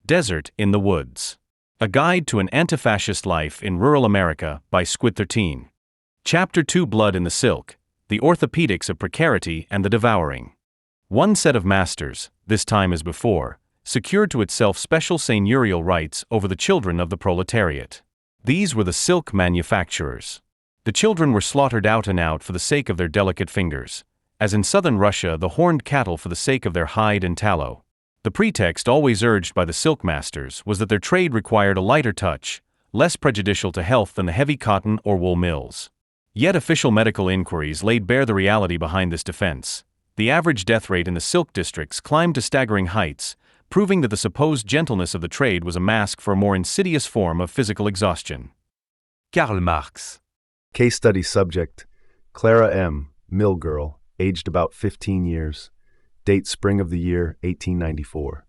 Desert in the Woods. A Guide to an Anti-Fascist Life in Rural America by Squid 13. Chapter 2 Blood in the Silk, the Orthopedics of Precarity and the Devouring. One set of masters, this time as before, secured to itself special seigneurial rights over the children of the proletariat. These were the silk manufacturers. The children were slaughtered out and out for the sake of their delicate fingers, as in southern Russia the horned cattle for the sake of their hide and tallow. The pretext always urged by the silk masters was that their trade required a lighter touch, less prejudicial to health than the heavy cotton or wool mills. Yet official medical inquiries laid bare the reality behind this defense. The average death rate in the silk districts climbed to staggering heights, proving that the supposed gentleness of the trade was a mask for a more insidious form of physical exhaustion. Karl Marx. Case study subject: Clara M., mill girl, aged about 15 years. Date spring of the year 1894.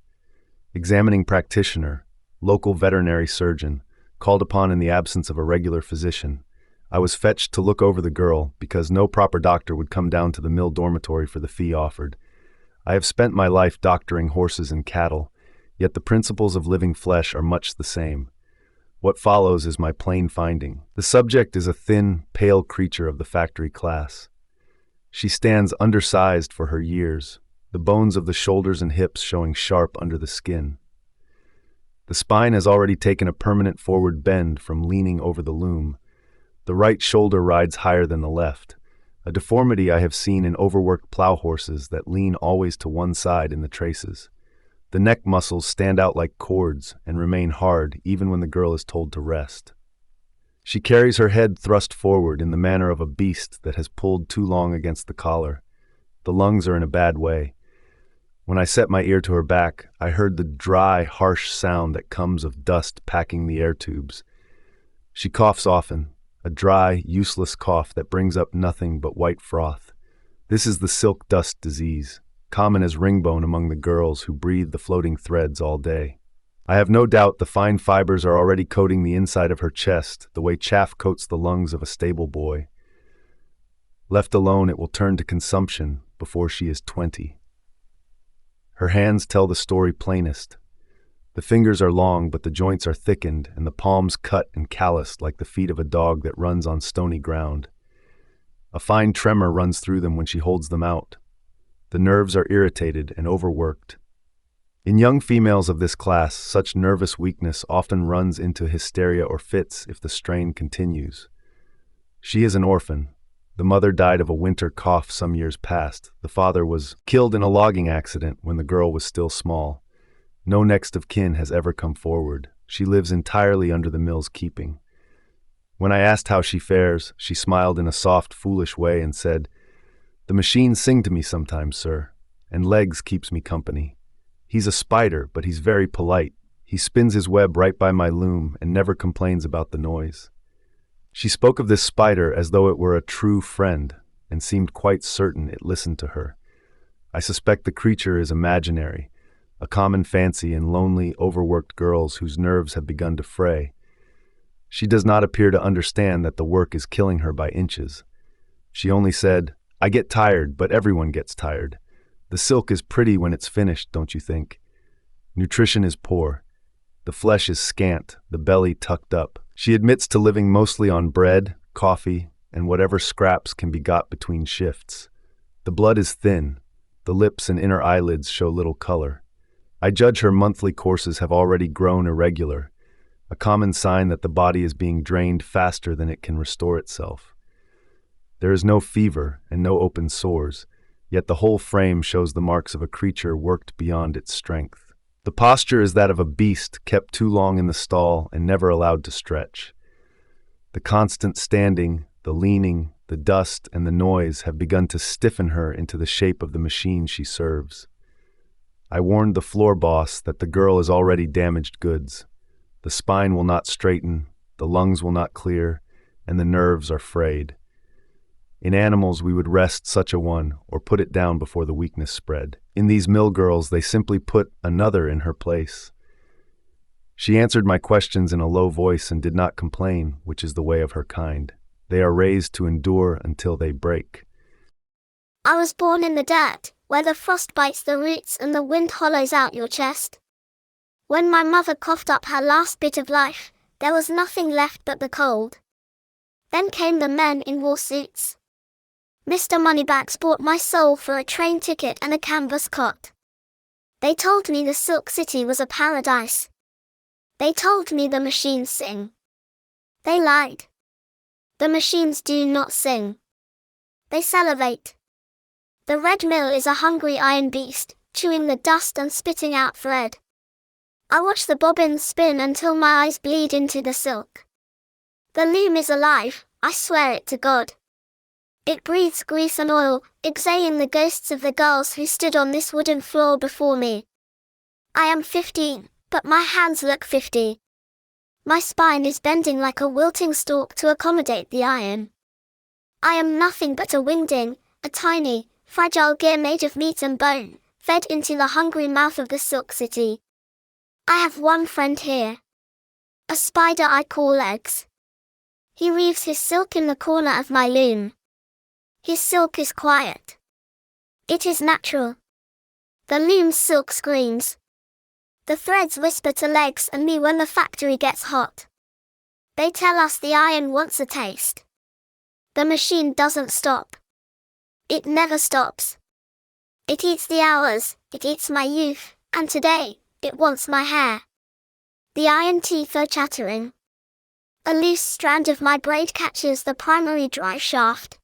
Examining practitioner, local veterinary surgeon, called upon in the absence of a regular physician. I was fetched to look over the girl because no proper doctor would come down to the mill dormitory for the fee offered. I have spent my life doctoring horses and cattle, yet the principles of living flesh are much the same. What follows is my plain finding. The subject is a thin, pale creature of the factory class. She stands undersized for her years, the bones of the shoulders and hips showing sharp under the skin. The spine has already taken a permanent forward bend from leaning over the loom. The right shoulder rides higher than the left, a deformity I have seen in overworked plow horses that lean always to one side in the traces. The neck muscles stand out like cords and remain hard even when the girl is told to rest. She carries her head thrust forward in the manner of a beast that has pulled too long against the collar. The lungs are in a bad way. When I set my ear to her back, I heard the dry, harsh sound that comes of dust packing the air tubes. She coughs often, a dry, useless cough that brings up nothing but white froth. This is the silk dust disease, common as ringbone among the girls who breathe the floating threads all day. I have no doubt the fine fibers are already coating the inside of her chest, the way chaff coats the lungs of a stable boy. Left alone, it will turn to consumption before she is 20. Her hands tell the story plainest. The fingers are long, but the joints are thickened, and the palms cut and calloused like the feet of a dog that runs on stony ground. A fine tremor runs through them when she holds them out. The nerves are irritated and overworked. In young females of this class, such nervous weakness often runs into hysteria or fits if the strain continues. She is an orphan. The mother died of a winter cough some years past. The father was killed in a logging accident when the girl was still small. No next of kin has ever come forward. She lives entirely under the mill's keeping. When I asked how she fares, she smiled in a soft, foolish way and said, "The machines sing to me sometimes, sir, and Legs keeps me company. He's a spider, but he's very polite. He spins his web right by my loom and never complains about the noise." She spoke of this spider as though it were a true friend, and seemed quite certain it listened to her. I suspect the creature is imaginary, a common fancy in lonely, overworked girls whose nerves have begun to fray. She does not appear to understand that the work is killing her by inches. She only said, "I get tired, but everyone gets tired. The silk is pretty when it's finished, don't you think? Nutrition is poor. The flesh is scant, the belly tucked up." She admits to living mostly on bread, coffee, and whatever scraps can be got between shifts. The blood is thin. The lips and inner eyelids show little color. I judge her monthly courses have already grown irregular, a common sign that the body is being drained faster than it can restore itself. There is no fever and no open sores, yet the whole frame shows the marks of a creature worked beyond its strength. The posture is that of a beast kept too long in the stall and never allowed to stretch. The constant standing, the leaning, the dust, and the noise have begun to stiffen her into the shape of the machine she serves. I warned the floor boss that the girl is already damaged goods. The spine will not straighten, the lungs will not clear, and the nerves are frayed. In animals, we would rest such a one or put it down before the weakness spread. In these mill girls, they simply put another in her place. She answered my questions in a low voice and did not complain, which is the way of her kind. They are raised to endure until they break. I was born in the dirt, where the frost bites the roots and the wind hollows out your chest. When my mother coughed up her last bit of life, there was nothing left but the cold. Then came the men in war suits. Mr. Moneybags bought my soul for a train ticket and a canvas cot. They told me the Silk City was a paradise. They told me the machines sing. They lied. The machines do not sing. They salivate. The red mill is a hungry iron beast, chewing the dust and spitting out thread. I watch the bobbins spin until my eyes bleed into the silk. The loom is alive, I swear it to God. It breathes grease and oil, exhaling the ghosts of the girls who stood on this wooden floor before me. I am 15, but my hands look 50. My spine is bending like a wilting stalk to accommodate the iron. I am nothing but a wingding, a tiny, fragile gear made of meat and bone, fed into the hungry mouth of the Silk City. I have one friend here. A spider I call Eggs. He weaves his silk in the corner of my loom. His silk is quiet. It is natural. The loom's silk screams. The threads whisper to Legs and me when the factory gets hot. They tell us the iron wants a taste. The machine doesn't stop. It never stops. It eats the hours, it eats my youth, and today, it wants my hair. The iron teeth are chattering. A loose strand of my braid catches the primary drive shaft.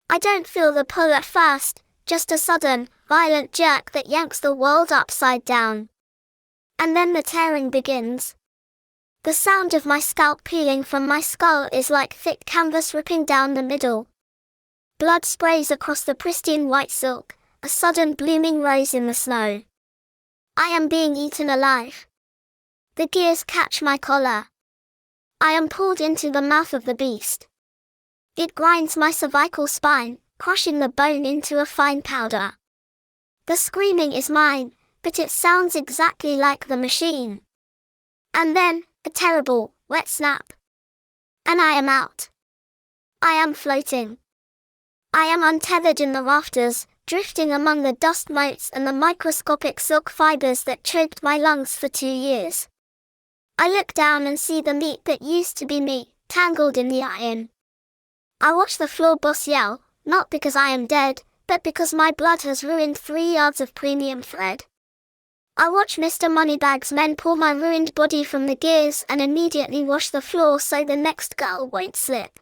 I don't feel the pull at first, just a sudden, violent jerk that yanks the world upside down. And then the tearing begins. The sound of my scalp peeling from my skull is like thick canvas ripping down the middle. Blood sprays across the pristine white silk, a sudden blooming rose in the snow. I am being eaten alive. The gears catch my collar. I am pulled into the mouth of the beast. It grinds my cervical spine, crushing the bone into a fine powder. The screaming is mine, but it sounds exactly like the machine. And then, a terrible, wet snap. And I am out. I am floating. I am untethered in the rafters, drifting among the dust motes and the microscopic silk fibers that choked my lungs for 2 years. I look down and see the meat that used to be me, tangled in the iron. I watch the floor boss yell, not because I am dead, but because my blood has ruined 3 yards of premium thread. I watch Mr. Moneybags' men pull my ruined body from the gears and immediately wash the floor so the next girl won't slip.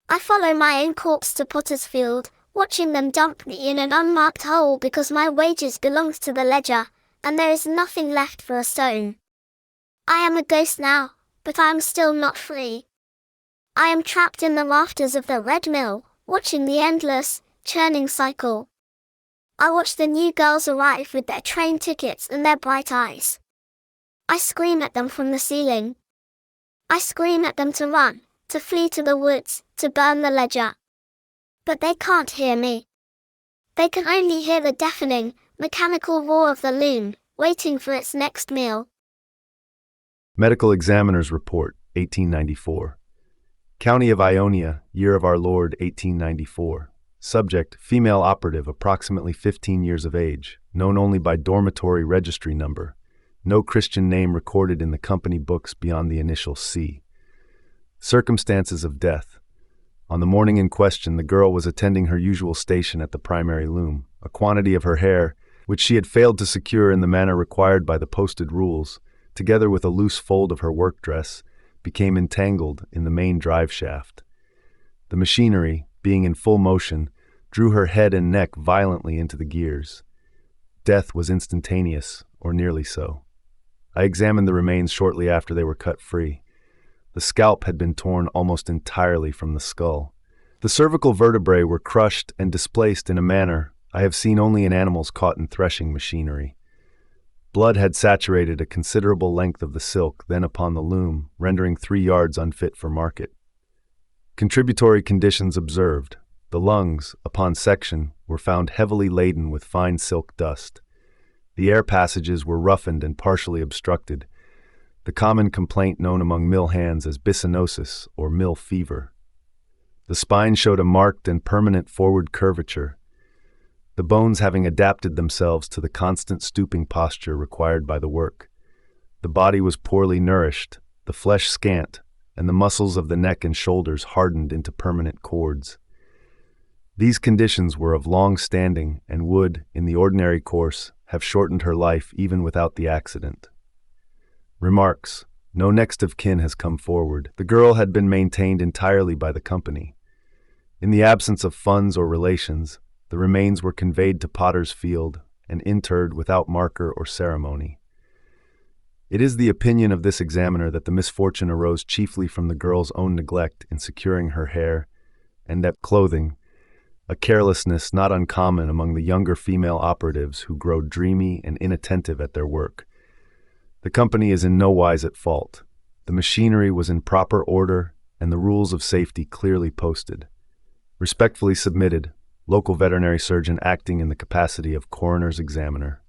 I follow my own corpse to Potter's Field, watching them dump me in an unmarked hole because my wages belongs to the ledger, and there is nothing left for a stone. I am a ghost now, but I am still not free. I am trapped in the rafters of the Red Mill, watching the endless, churning cycle. I watch the new girls arrive with their train tickets and their bright eyes. I scream at them from the ceiling. I scream at them to run, to flee to the woods, to burn the ledger. But they can't hear me. They can only hear the deafening, mechanical roar of the loom, waiting for its next meal. Medical Examiner's Report, 1894. County of Ionia, Year of Our Lord, 1894. Subject, female operative, approximately 15 years of age, known only by dormitory registry number. No Christian name recorded in the company books beyond the initial C. Circumstances of death. On the morning in question, the girl was attending her usual station at the primary loom. A quantity of her hair, which she had failed to secure in the manner required by the posted rules, together with a loose fold of her work dress, became entangled in the main drive shaft. The machinery, being in full motion, drew her head and neck violently into the gears. Death was instantaneous, or nearly so. I examined the remains shortly after they were cut free. The scalp had been torn almost entirely from the skull. The cervical vertebrae were crushed and displaced in a manner I have seen only in animals caught in threshing machinery. Blood had saturated a considerable length of the silk, then upon the loom, rendering 3 yards unfit for market. Contributory conditions observed. The lungs, upon section, were found heavily laden with fine silk dust. The air passages were roughened and partially obstructed, the common complaint known among mill hands as bisonosis or mill fever. The spine showed a marked and permanent forward curvature, the bones having adapted themselves to the constant stooping posture required by the work. The body was poorly nourished, the flesh scant, and the muscles of the neck and shoulders hardened into permanent cords. These conditions were of long standing and would, in the ordinary course, have shortened her life even without the accident. Remarks: no next of kin has come forward. The girl had been maintained entirely by the company. In the absence of funds or relations, the remains were conveyed to Potter's Field and interred without marker or ceremony. It is the opinion of this examiner that the misfortune arose chiefly from the girl's own neglect in securing her hair and that clothing, a carelessness not uncommon among the younger female operatives who grow dreamy and inattentive at their work. The company is in no wise at fault. The machinery was in proper order and the rules of safety clearly posted. Respectfully submitted, local veterinary surgeon acting in the capacity of coroner's examiner.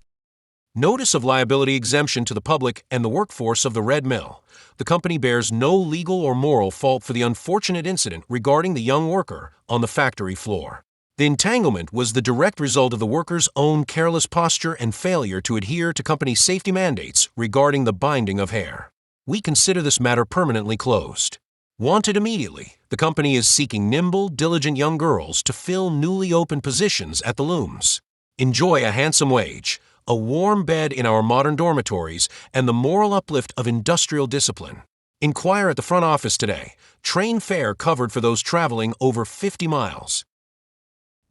Notice of liability exemption to the public and the workforce of the Red Mill. The company bears no legal or moral fault for the unfortunate incident regarding the young worker on the factory floor. The entanglement was the direct result of the worker's own careless posture and failure to adhere to company safety mandates regarding the binding of hair. We consider this matter permanently closed. Wanted immediately, the company is seeking nimble, diligent young girls to fill newly opened positions at the looms. Enjoy a handsome wage, a warm bed in our modern dormitories, and the moral uplift of industrial discipline. Inquire at the front office today. Train fare covered for those traveling over 50 miles.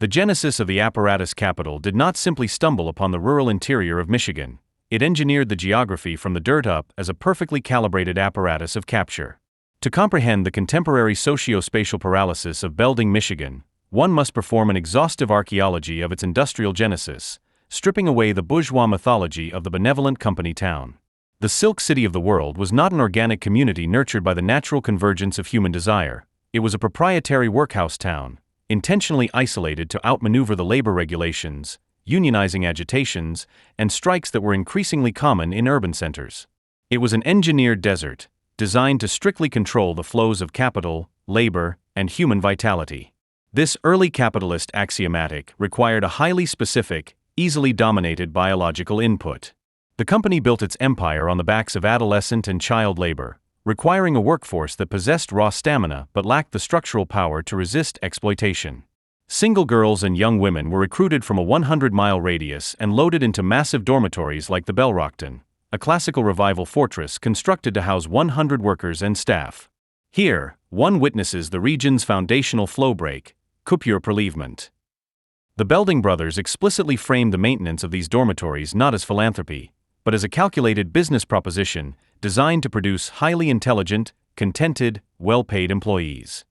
The genesis of the apparatus capital did not simply stumble upon the rural interior of Michigan. It engineered the geography from the dirt up as a perfectly calibrated apparatus of capture. To comprehend the contemporary socio-spatial paralysis of Belding, Michigan, one must perform an exhaustive archaeology of its industrial genesis, stripping away the bourgeois mythology of the benevolent company town. The Silk City of the world was not an organic community nurtured by the natural convergence of human desire. It was a proprietary workhouse town, intentionally isolated to outmaneuver the labor regulations, unionizing agitations, and strikes that were increasingly common in urban centers. It was an engineered desert, designed to strictly control the flows of capital, labor, and human vitality. This early capitalist axiomatic required a highly specific, easily dominated biological input. The company built its empire on the backs of adolescent and child labor, requiring a workforce that possessed raw stamina but lacked the structural power to resist exploitation. Single girls and young women were recruited from a 100-mile radius and loaded into massive dormitories like the Bellrockton, a classical revival fortress constructed to house 100 workers and staff. Here, one witnesses the region's foundational flow break, coupure prelevement. The Belding brothers explicitly framed the maintenance of these dormitories not as philanthropy, but as a calculated business proposition designed to produce highly intelligent, contented, well-paid employees.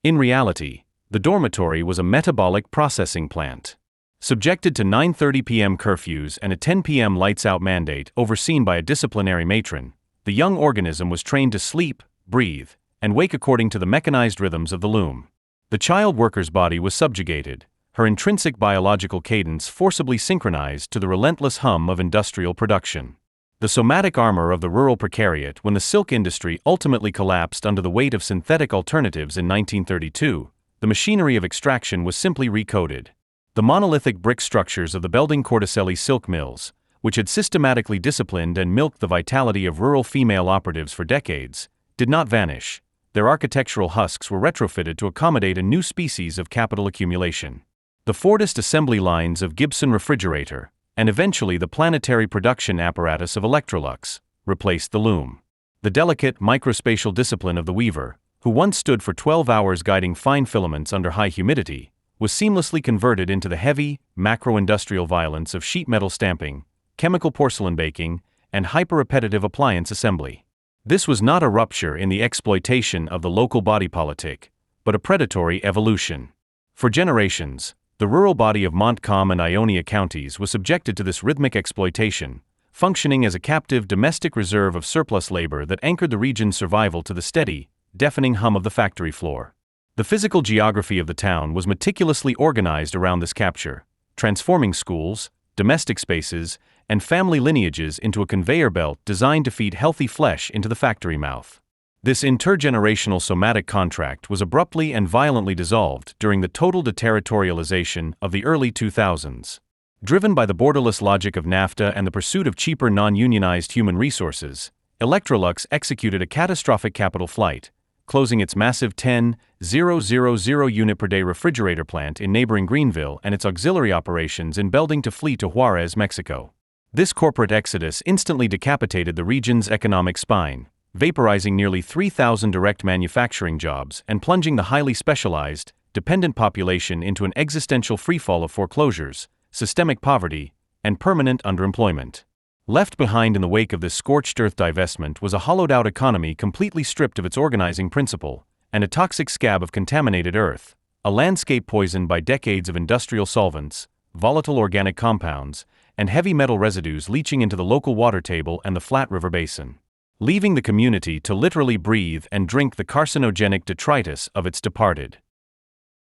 In reality, the dormitory was a metabolic processing plant. Subjected to 9:30 p.m. curfews and a 10 p.m. lights-out mandate overseen by a disciplinary matron, the young organism was trained to sleep, breathe, and wake according to the mechanized rhythms of the loom. The child worker's body was subjugated, her intrinsic biological cadence forcibly synchronized to the relentless hum of industrial production. The somatic armor of the rural precariat when the silk industry ultimately collapsed under the weight of synthetic alternatives in 1932, the machinery of extraction was simply recoded. The monolithic brick structures of the Belding Corticelli silk mills, which had systematically disciplined and milked the vitality of rural female operatives for decades, did not vanish. Their architectural husks were retrofitted to accommodate a new species of capital accumulation. The Fordist assembly lines of Gibson Refrigerator, and eventually the planetary production apparatus of Electrolux, replaced the loom. The delicate microspatial discipline of the weaver, who once stood for 12 hours guiding fine filaments under high humidity, was seamlessly converted into the heavy, macro-industrial violence of sheet metal stamping, chemical porcelain baking, and hyper-repetitive appliance assembly. This was not a rupture in the exploitation of the local body politic, but a predatory evolution. For generations, the rural body of Montcalm and Ionia counties was subjected to this rhythmic exploitation, functioning as a captive domestic reserve of surplus labor that anchored the region's survival to the steady, deafening hum of the factory floor. The physical geography of the town was meticulously organized around this capture, transforming schools, domestic spaces, and family lineages into a conveyor belt designed to feed healthy flesh into the factory mouth. This intergenerational somatic contract was abruptly and violently dissolved during the total deterritorialization of the early 2000s. Driven by the borderless logic of NAFTA and the pursuit of cheaper non-unionized human resources, Electrolux executed a catastrophic capital flight, closing its massive 10,000 unit per day refrigerator plant in neighboring Greenville and its auxiliary operations in Belding to flee to Juarez, Mexico. This corporate exodus instantly decapitated the region's economic spine, vaporizing nearly 3,000 direct manufacturing jobs and plunging the highly specialized, dependent population into an existential freefall of foreclosures, systemic poverty, and permanent underemployment. Left behind in the wake of this scorched earth divestment was a hollowed-out economy completely stripped of its organizing principle, and a toxic scab of contaminated earth, a landscape poisoned by decades of industrial solvents, volatile organic compounds, and heavy metal residues leaching into the local water table and the Flat River Basin, leaving the community to literally breathe and drink the carcinogenic detritus of its departed.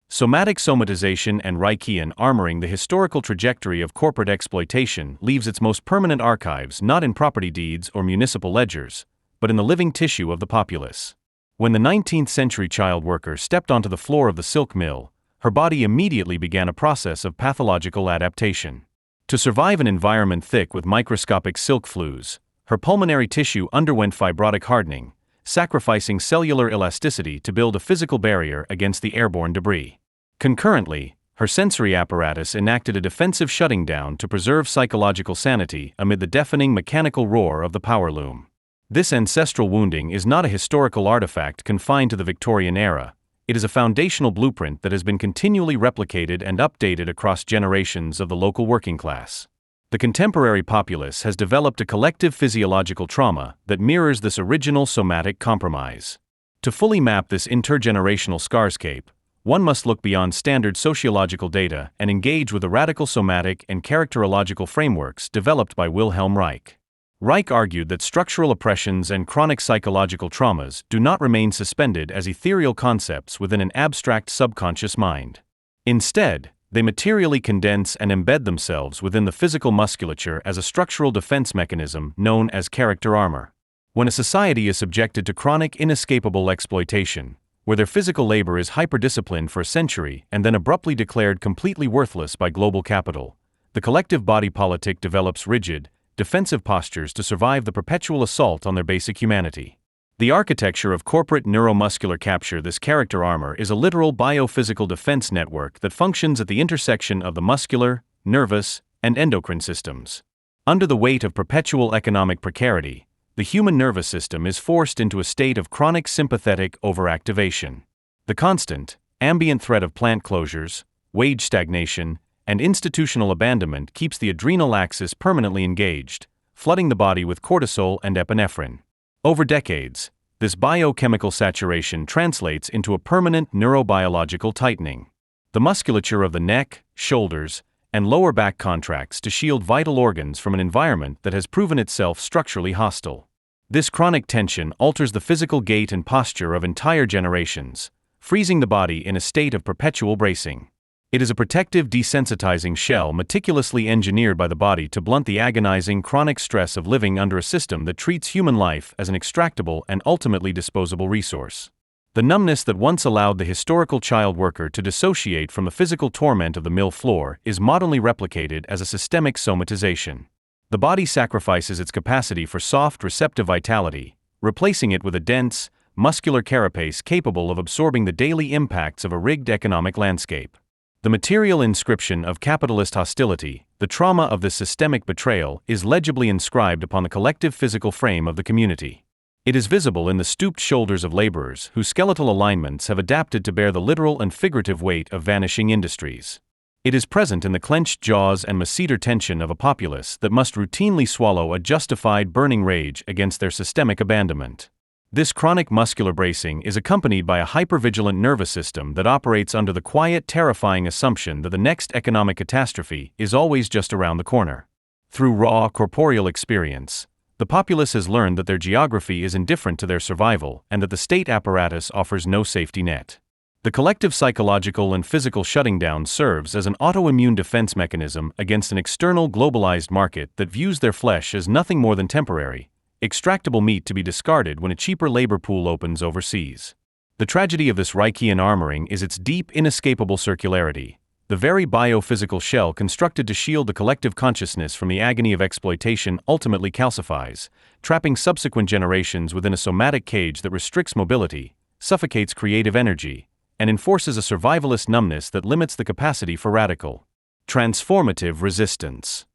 Somatic somatization and Reichian armoring the historical trajectory of corporate exploitation leaves its most permanent archives not in property deeds or municipal ledgers, but in the living tissue of the populace. When the 19th century child worker stepped onto the floor of the silk mill, her body immediately began a process of pathological adaptation. To survive an environment thick with microscopic silk flues, her pulmonary tissue underwent fibrotic hardening, sacrificing cellular elasticity to build a physical barrier against the airborne debris. Concurrently, her sensory apparatus enacted a defensive shutting down to preserve psychological sanity amid the deafening mechanical roar of the power loom. This ancestral wounding is not a historical artifact confined to the Victorian era. It is a foundational blueprint that has been continually replicated and updated across generations of the local working class. The contemporary populace has developed a collective physiological trauma that mirrors this original somatic compromise. To fully map this intergenerational scarscape, one must look beyond standard sociological data and engage with the radical somatic and characterological frameworks developed by Wilhelm Reich. Reich argued that structural oppressions and chronic psychological traumas do not remain suspended as ethereal concepts within an abstract subconscious mind. Instead, they materially condense and embed themselves within the physical musculature as a structural defense mechanism known as character armor. When a society is subjected to chronic inescapable exploitation, where their physical labor is hyperdisciplined for a century and then abruptly declared completely worthless by global capital, the collective body politic develops rigid, defensive postures to survive the perpetual assault on their basic humanity. The architecture of corporate neuromuscular capture this character armor is a literal biophysical defense network that functions at the intersection of the muscular, nervous, and endocrine systems. Under the weight of perpetual economic precarity, the human nervous system is forced into a state of chronic sympathetic overactivation. The constant, ambient threat of plant closures, wage stagnation, and institutional abandonment keeps the adrenal axis permanently engaged, flooding the body with cortisol and epinephrine. Over decades, this biochemical saturation translates into a permanent neurobiological tightening. The musculature of the neck, shoulders, and lower back contracts to shield vital organs from an environment that has proven itself structurally hostile. This chronic tension alters the physical gait and posture of entire generations, freezing the body in a state of perpetual bracing. It is a protective desensitizing shell meticulously engineered by the body to blunt the agonizing chronic stress of living under a system that treats human life as an extractable and ultimately disposable resource. The numbness that once allowed the historical child worker to dissociate from the physical torment of the mill floor is modernly replicated as a systemic somatization. The body sacrifices its capacity for soft receptive vitality, replacing it with a dense, muscular carapace capable of absorbing the daily impacts of a rigged economic landscape. The material inscription of capitalist hostility, the trauma of this systemic betrayal, is legibly inscribed upon the collective physical frame of the community. It is visible in the stooped shoulders of laborers whose skeletal alignments have adapted to bear the literal and figurative weight of vanishing industries. It is present in the clenched jaws and masseter tension of a populace that must routinely swallow a justified burning rage against their systemic abandonment. This chronic muscular bracing is accompanied by a hypervigilant nervous system that operates under the quiet, terrifying assumption that the next economic catastrophe is always just around the corner. Through raw, corporeal experience, the populace has learned that their geography is indifferent to their survival and that the state apparatus offers no safety net. The collective psychological and physical shutting down serves as an autoimmune defense mechanism against an external globalized market that views their flesh as nothing more than temporary, extractable meat to be discarded when a cheaper labor pool opens overseas. The tragedy of this Reichian armoring is its deep, inescapable circularity, The very biophysical shell constructed to shield the collective consciousness from the agony of exploitation ultimately calcifies, trapping subsequent generations within a somatic cage that restricts mobility, suffocates creative energy, and enforces a survivalist numbness that limits the capacity for radical, transformative resistance.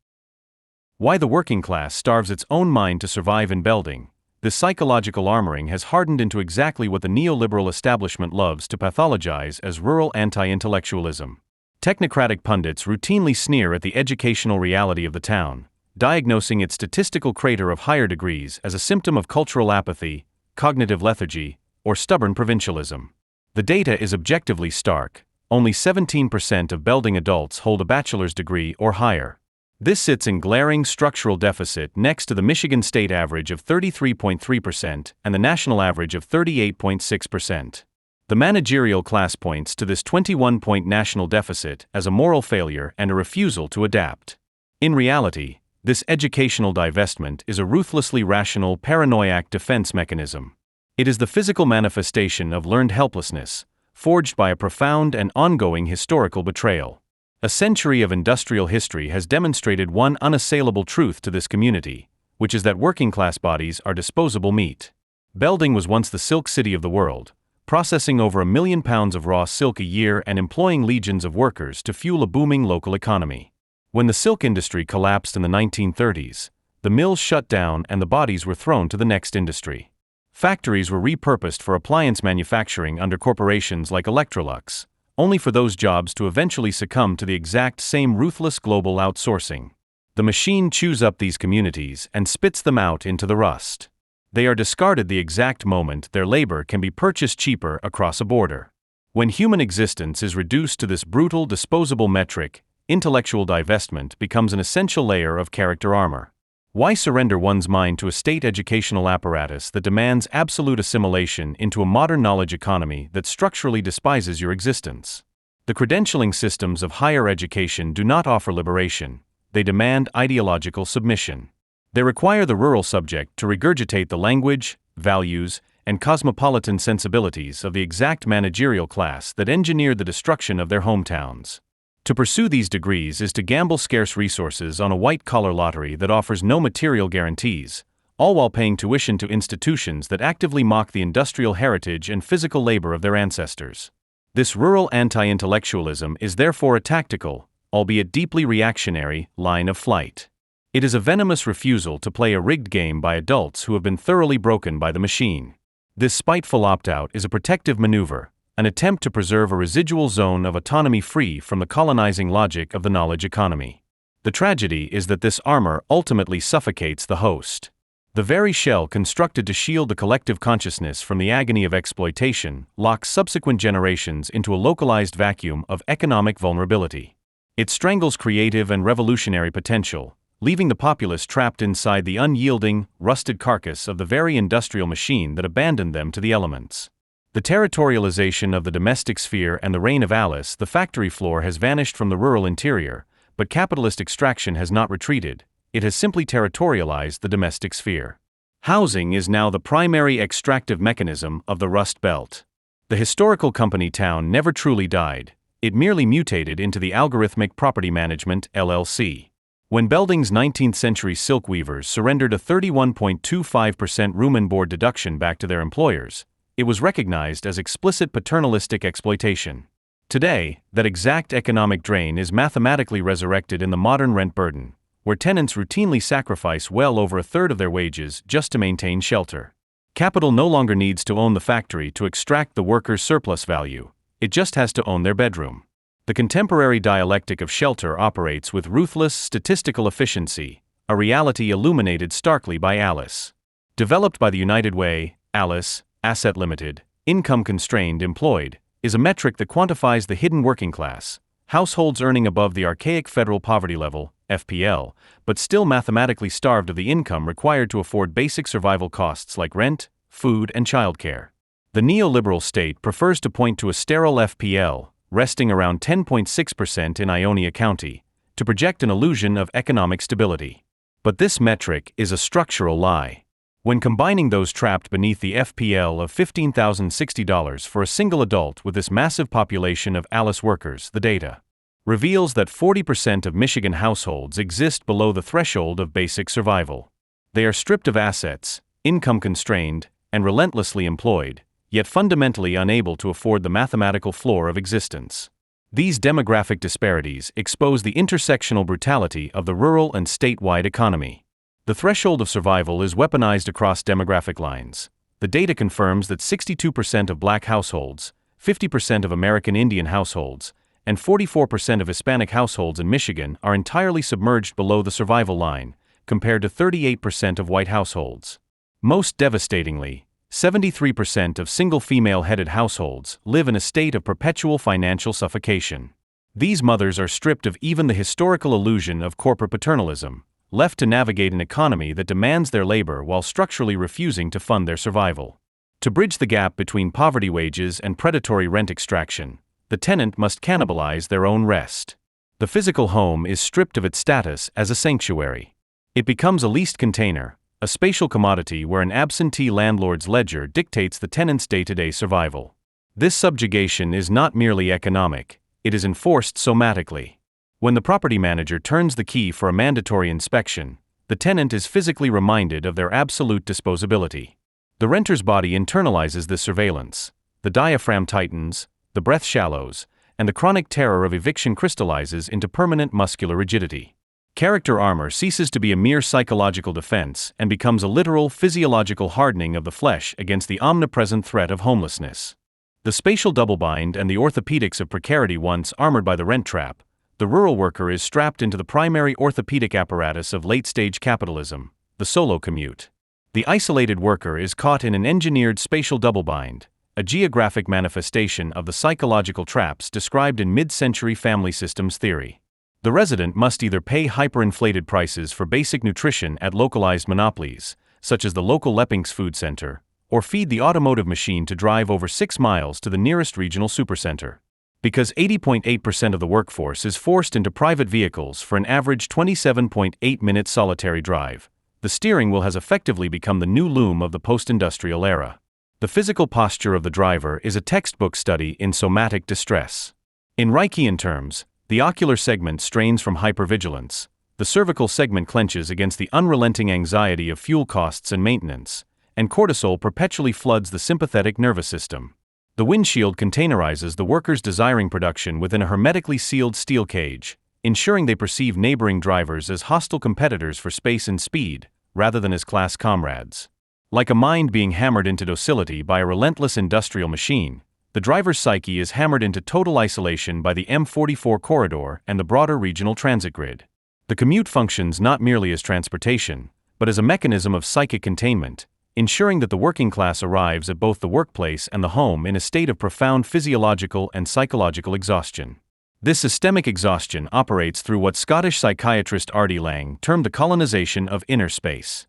Why the working class starves its own mind to survive in Belding. This psychological armoring has hardened into exactly what the neoliberal establishment loves to pathologize as rural anti-intellectualism. Technocratic pundits routinely sneer at the educational reality of the town, diagnosing its statistical crater of higher degrees as a symptom of cultural apathy, cognitive lethargy, or stubborn provincialism. The data is objectively stark. Only 17% of Belding adults hold a bachelor's degree or higher. This sits in glaring structural deficit next to the Michigan state average of 33.3% and the national average of 38.6%. The managerial class points to this 21-point national deficit as a moral failure and a refusal to adapt. In reality, this educational divestment is a ruthlessly rational paranoiac defense mechanism. It is the physical manifestation of learned helplessness, forged by a profound and ongoing historical betrayal. A century of industrial history has demonstrated one unassailable truth to this community, which is that working-class bodies are disposable meat. Belding was once the silk city of the world, processing over 1 million pounds of raw silk a year and employing legions of workers to fuel a booming local economy. When the silk industry collapsed in the 1930s, the mills shut down and the bodies were thrown to the next industry. Factories were repurposed for appliance manufacturing under corporations like Electrolux, only for those jobs to eventually succumb to the exact same ruthless global outsourcing. The machine chews up these communities and spits them out into the rust. They are discarded the exact moment their labor can be purchased cheaper across a border. When human existence is reduced to this brutal disposable metric, intellectual divestment becomes an essential layer of character armor. Why surrender one's mind to a state educational apparatus that demands absolute assimilation into a modern knowledge economy that structurally despises your existence? The credentialing systems of higher education do not offer liberation, they demand ideological submission. They require the rural subject to regurgitate the language, values, and cosmopolitan sensibilities of the exact managerial class that engineered the destruction of their hometowns. To pursue these degrees is to gamble scarce resources on a white-collar lottery that offers no material guarantees, all while paying tuition to institutions that actively mock the industrial heritage and physical labor of their ancestors. This rural anti-intellectualism is therefore a tactical, albeit deeply reactionary, line of flight. It is a venomous refusal to play a rigged game by adults who have been thoroughly broken by the machine. This spiteful opt-out is a protective maneuver, an attempt to preserve a residual zone of autonomy free from the colonizing logic of the knowledge economy. The tragedy is that this armor ultimately suffocates the host. The very shell constructed to shield the collective consciousness from the agony of exploitation locks subsequent generations into a localized vacuum of economic vulnerability. It strangles creative and revolutionary potential, leaving the populace trapped inside the unyielding, rusted carcass of the very industrial machine that abandoned them to the elements. The territorialization of the domestic sphere and the reign of Alice, the factory floor, has vanished from the rural interior, but capitalist extraction has not retreated, it has simply territorialized the domestic sphere. Housing is now the primary extractive mechanism of the Rust Belt. The historical company town never truly died, it merely mutated into the algorithmic property management LLC. When Belding's 19th-century silk weavers surrendered a 31.25% room and board deduction back to their employers, it was recognized as explicit paternalistic exploitation. Today, that exact economic drain is mathematically resurrected in the modern rent burden, where tenants routinely sacrifice well over a third of their wages just to maintain shelter. Capital no longer needs to own the factory to extract the workers' surplus value, it just has to own their bedroom. The contemporary dialectic of shelter operates with ruthless statistical efficiency, a reality illuminated starkly by Alice. Developed by the United Way, Alice, asset limited, income constrained employed, is a metric that quantifies the hidden working class, households earning above the archaic federal poverty level, FPL, but still mathematically starved of the income required to afford basic survival costs like rent, food, and childcare. The neoliberal state prefers to point to a sterile FPL, resting around 10.6% in Ionia County, to project an illusion of economic stability. But this metric is a structural lie. When combining those trapped beneath the FPL of $15,060 for a single adult with this massive population of Alice workers, the data reveals that 40% of Michigan households exist below the threshold of basic survival. They are stripped of assets, income-constrained, and relentlessly employed, yet fundamentally unable to afford the mathematical floor of existence. These demographic disparities expose the intersectional brutality of the rural and statewide economy. The threshold of survival is weaponized across demographic lines. The data confirms that 62% of Black households, 50% of American Indian households, and 44% of Hispanic households in Michigan are entirely submerged below the survival line, compared to 38% of white households. Most devastatingly, 73% of single female-headed households live in a state of perpetual financial suffocation. These mothers are stripped of even the historical illusion of corporate paternalism, left to navigate an economy that demands their labor while structurally refusing to fund their survival. To bridge the gap between poverty wages and predatory rent extraction, the tenant must cannibalize their own rest. The physical home is stripped of its status as a sanctuary. It becomes a leased container, a spatial commodity where an absentee landlord's ledger dictates the tenant's day-to-day survival. This subjugation is not merely economic, it is enforced somatically. When the property manager turns the key for a mandatory inspection, the tenant is physically reminded of their absolute disposability. The renter's body internalizes this surveillance. The diaphragm tightens, the breath shallows, and the chronic terror of eviction crystallizes into permanent muscular rigidity. Character armor ceases to be a mere psychological defense and becomes a literal physiological hardening of the flesh against the omnipresent threat of homelessness. The spatial double-bind and the orthopedics of precarity. Once armored by the rent trap, the rural worker is strapped into the primary orthopedic apparatus of late-stage capitalism, the solo commute. The isolated worker is caught in an engineered spatial double-bind, a geographic manifestation of the psychological traps described in mid-century family systems theory. The resident must either pay hyperinflated prices for basic nutrition at localized monopolies, such as the local Lepping's Food Center, or feed the automotive machine to drive over 6 miles to the nearest regional supercenter. Because 80.8% of the workforce is forced into private vehicles for an average 27.8-minute solitary drive, the steering wheel has effectively become the new loom of the post-industrial era. The physical posture of the driver is a textbook study in somatic distress. In Reichian terms, the ocular segment strains from hypervigilance, the cervical segment clenches against the unrelenting anxiety of fuel costs and maintenance, and cortisol perpetually floods the sympathetic nervous system. The windshield containerizes the workers desiring production within a hermetically sealed steel cage, ensuring they perceive neighboring drivers as hostile competitors for space and speed, rather than as class comrades. Like a mind being hammered into docility by a relentless industrial machine, the driver's psyche is hammered into total isolation by the M44 corridor and the broader regional transit grid. The commute functions not merely as transportation, but as a mechanism of psychic containment, ensuring that the working class arrives at both the workplace and the home in a state of profound physiological and psychological exhaustion. This systemic exhaustion operates through what Scottish psychiatrist Artie Lang termed the colonization of inner space.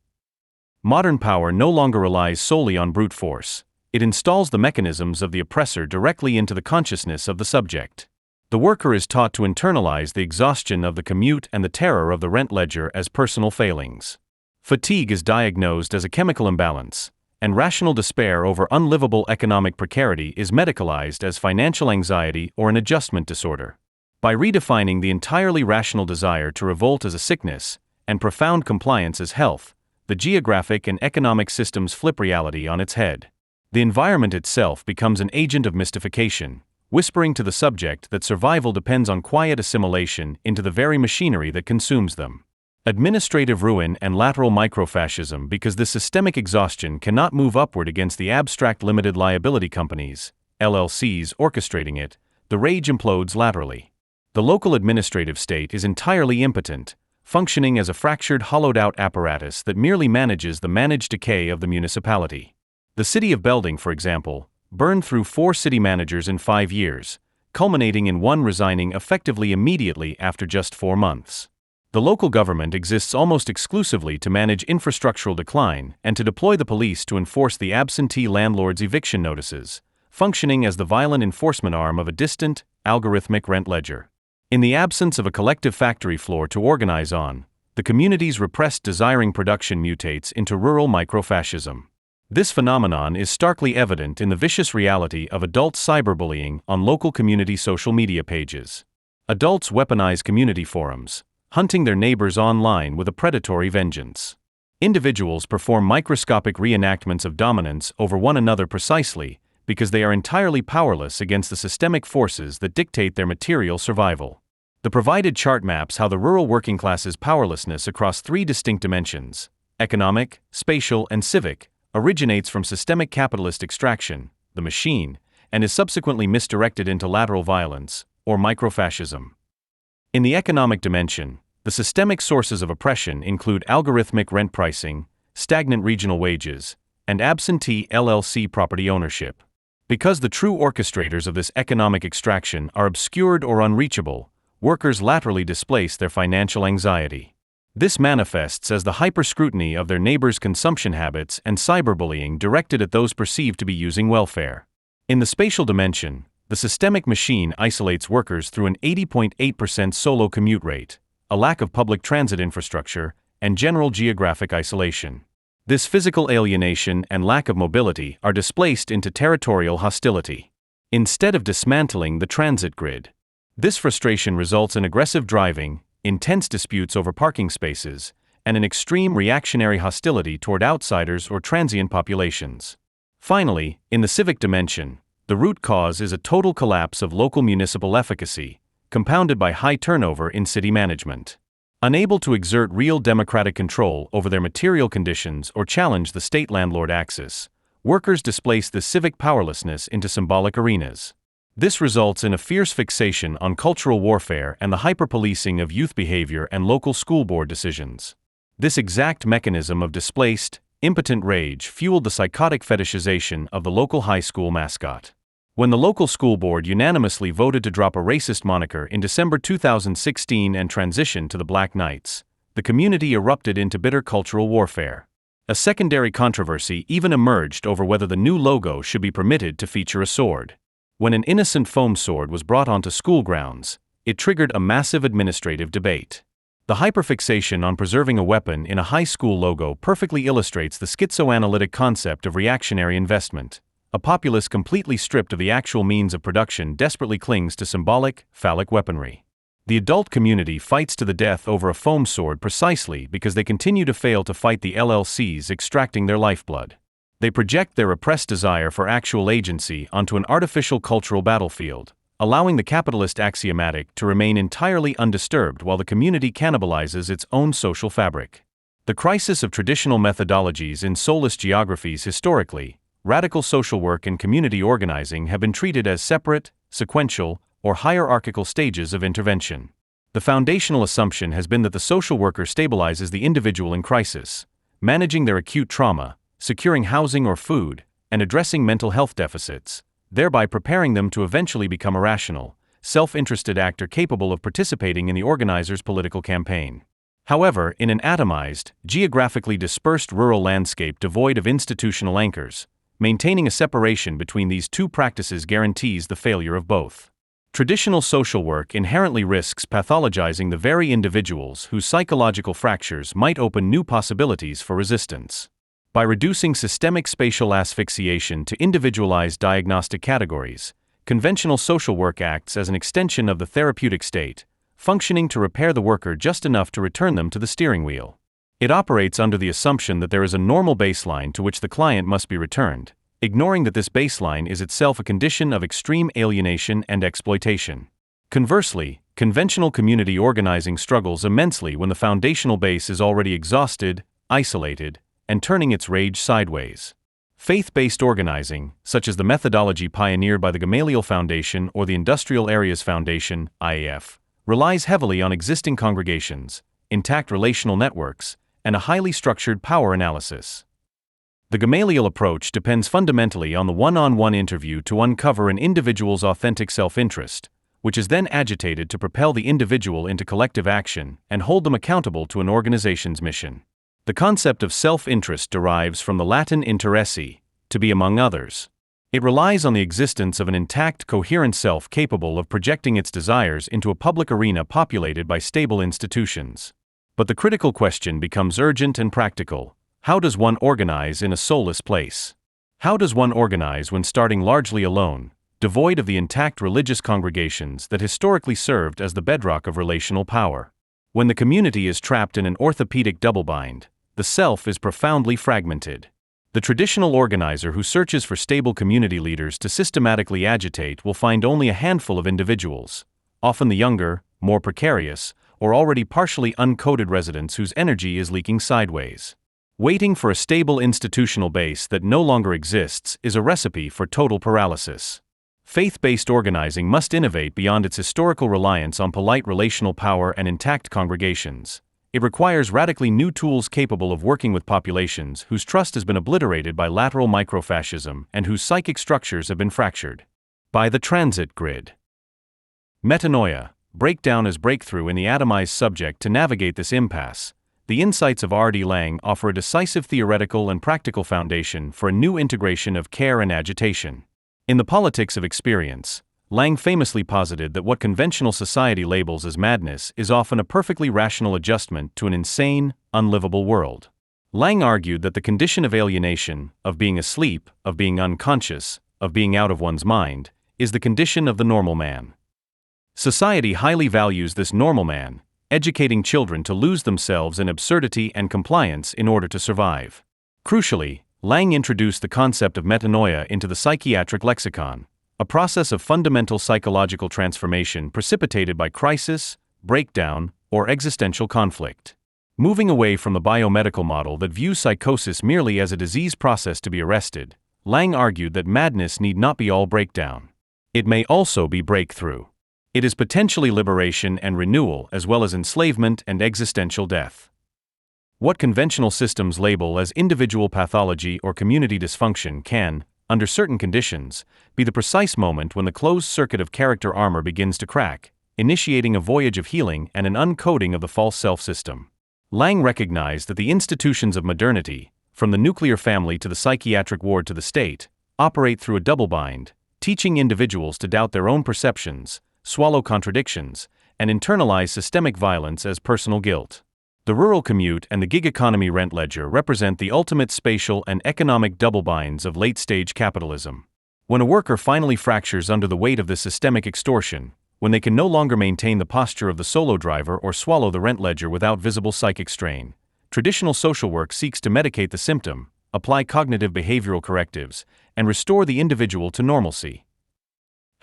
Modern power no longer relies solely on brute force. It installs the mechanisms of the oppressor directly into the consciousness of the subject. The worker is taught to internalize the exhaustion of the commute and the terror of the rent ledger as personal failings. Fatigue is diagnosed as a chemical imbalance, and rational despair over unlivable economic precarity is medicalized as financial anxiety or an adjustment disorder. By redefining the entirely rational desire to revolt as a sickness, and profound compliance as health, the geographic and economic systems flip reality on its head. The environment itself becomes an agent of mystification, whispering to the subject that survival depends on quiet assimilation into the very machinery that consumes them. Administrative ruin and lateral microfascism. Because this systemic exhaustion cannot move upward against the abstract limited liability companies, LLCs, orchestrating it, the rage implodes laterally. The local administrative state is entirely impotent, functioning as a fractured, hollowed-out apparatus that merely manages the managed decay of the municipality. The city of Belding, for example, burned through 4 city managers in 5 years, culminating in one resigning effectively immediately after just 4 months. The local government exists almost exclusively to manage infrastructural decline and to deploy the police to enforce the absentee landlord's eviction notices, functioning as the violent enforcement arm of a distant, algorithmic rent ledger. In the absence of a collective factory floor to organize on, the community's repressed desiring production mutates into rural microfascism. This phenomenon is starkly evident in the vicious reality of adult cyberbullying on local community social media pages. Adults weaponize community forums, hunting their neighbors online with a predatory vengeance. Individuals perform microscopic reenactments of dominance over one another precisely because they are entirely powerless against the systemic forces that dictate their material survival. The provided chart maps how the rural working class's powerlessness across three distinct dimensions, economic, spatial, and civic, originates from systemic capitalist extraction, the machine, and is subsequently misdirected into lateral violence, or microfascism. In the economic dimension, the systemic sources of oppression include algorithmic rent pricing, stagnant regional wages, and absentee LLC property ownership. Because the true orchestrators of this economic extraction are obscured or unreachable, workers laterally displace their financial anxiety. This manifests as the hyper-scrutiny of their neighbors' consumption habits and cyberbullying directed at those perceived to be using welfare. In the spatial dimension, the systemic machine isolates workers through an 80.8% solo commute rate, a lack of public transit infrastructure, and general geographic isolation. This physical alienation and lack of mobility are displaced into territorial hostility. Instead of dismantling the transit grid, this frustration results in aggressive driving, intense disputes over parking spaces, and an extreme reactionary hostility toward outsiders or transient populations. Finally, in the civic dimension, the root cause is a total collapse of local municipal efficacy, compounded by high turnover in city management. Unable to exert real democratic control over their material conditions or challenge the state landlord axis, workers displace this civic powerlessness into symbolic arenas. This results in a fierce fixation on cultural warfare and the hyper-policing of youth behavior and local school board decisions. This exact mechanism of displaced, impotent rage fueled the psychotic fetishization of the local high school mascot. When the local school board unanimously voted to drop a racist moniker in December 2016 and transition to the Black Knights, the community erupted into bitter cultural warfare. A secondary controversy even emerged over whether the new logo should be permitted to feature a sword. When an innocent foam sword was brought onto school grounds, it triggered a massive administrative debate. The hyperfixation on preserving a weapon in a high school logo perfectly illustrates the schizoanalytic concept of reactionary investment. A populace completely stripped of the actual means of production desperately clings to symbolic, phallic weaponry. The adult community fights to the death over a foam sword precisely because they continue to fail to fight the LLCs extracting their lifeblood. They project their repressed desire for actual agency onto an artificial cultural battlefield, allowing the capitalist axiomatic to remain entirely undisturbed while the community cannibalizes its own social fabric. The crisis of traditional methodologies in soulless geographies historically, radical social work and community organizing have been treated as separate, sequential, or hierarchical stages of intervention. The foundational assumption has been that the social worker stabilizes the individual in crisis, managing their acute trauma, securing housing or food, and addressing mental health deficits, thereby preparing them to eventually become a rational, self-interested actor capable of participating in the organizer's political campaign. However, in an atomized, geographically dispersed rural landscape devoid of institutional anchors, maintaining a separation between these two practices guarantees the failure of both. Traditional social work inherently risks pathologizing the very individuals whose psychological fractures might open new possibilities for resistance. By reducing systemic spatial asphyxiation to individualized diagnostic categories, conventional social work acts as an extension of the therapeutic state, functioning to repair the worker just enough to return them to the steering wheel. It operates under the assumption that there is a normal baseline to which the client must be returned, ignoring that this baseline is itself a condition of extreme alienation and exploitation. Conversely, conventional community organizing struggles immensely when the foundational base is already exhausted, isolated, and turning its rage sideways. Faith-based organizing, such as the methodology pioneered by the Gamaliel Foundation or the Industrial Areas Foundation, IAF, relies heavily on existing congregations, intact relational networks, and a highly structured power analysis. The Gamaliel approach depends fundamentally on the one-on-one interview to uncover an individual's authentic self-interest, which is then agitated to propel the individual into collective action and hold them accountable to an organization's mission. The concept of self-interest derives from the Latin interesse, to be among others. It relies on the existence of an intact, coherent self capable of projecting its desires into a public arena populated by stable institutions. But the critical question becomes urgent and practical. How does one organize in a soulless place? How does one organize when starting largely alone, devoid of the intact religious congregations that historically served as the bedrock of relational power. When the community is trapped in an orthopedic double-bind, the self is profoundly fragmented. The traditional organizer who searches for stable community leaders to systematically agitate will find only a handful of individuals, often the younger, more precarious, or already partially uncoded residents whose energy is leaking sideways. Waiting for a stable institutional base that no longer exists is a recipe for total paralysis. Faith-based organizing must innovate beyond its historical reliance on polite relational power and intact congregations. It requires radically new tools capable of working with populations whose trust has been obliterated by lateral microfascism and whose psychic structures have been fractured by the transit grid. Metanoia, breakdown as breakthrough in the atomized subject. To navigate this impasse, the insights of R.D. Laing offer a decisive theoretical and practical foundation for a new integration of care and agitation. In The Politics of Experience, Laing famously posited that what conventional society labels as madness is often a perfectly rational adjustment to an insane, unlivable world. Laing argued that the condition of alienation, of being asleep, of being unconscious, of being out of one's mind, is the condition of the normal man. Society highly values this normal man, educating children to lose themselves in absurdity and compliance in order to survive. Crucially, Laing introduced the concept of metanoia into the psychiatric lexicon, a process of fundamental psychological transformation precipitated by crisis, breakdown, or existential conflict. Moving away from the biomedical model that views psychosis merely as a disease process to be arrested, Laing argued that madness need not be all breakdown. It may also be breakthrough. It is potentially liberation and renewal as well as enslavement and existential death. What conventional systems label as individual pathology or community dysfunction can, under certain conditions, be the precise moment when the closed circuit of character armor begins to crack, initiating a voyage of healing and an uncoding of the false self-system. Laing recognized that the institutions of modernity, from the nuclear family to the psychiatric ward to the state, operate through a double-bind, teaching individuals to doubt their own perceptions, swallow contradictions, and internalize systemic violence as personal guilt. The rural commute and the gig economy rent ledger represent the ultimate spatial and economic double-binds of late-stage capitalism. When a worker finally fractures under the weight of this systemic extortion, when they can no longer maintain the posture of the solo driver or swallow the rent ledger without visible psychic strain, traditional social work seeks to medicate the symptom, apply cognitive behavioral correctives, and restore the individual to normalcy.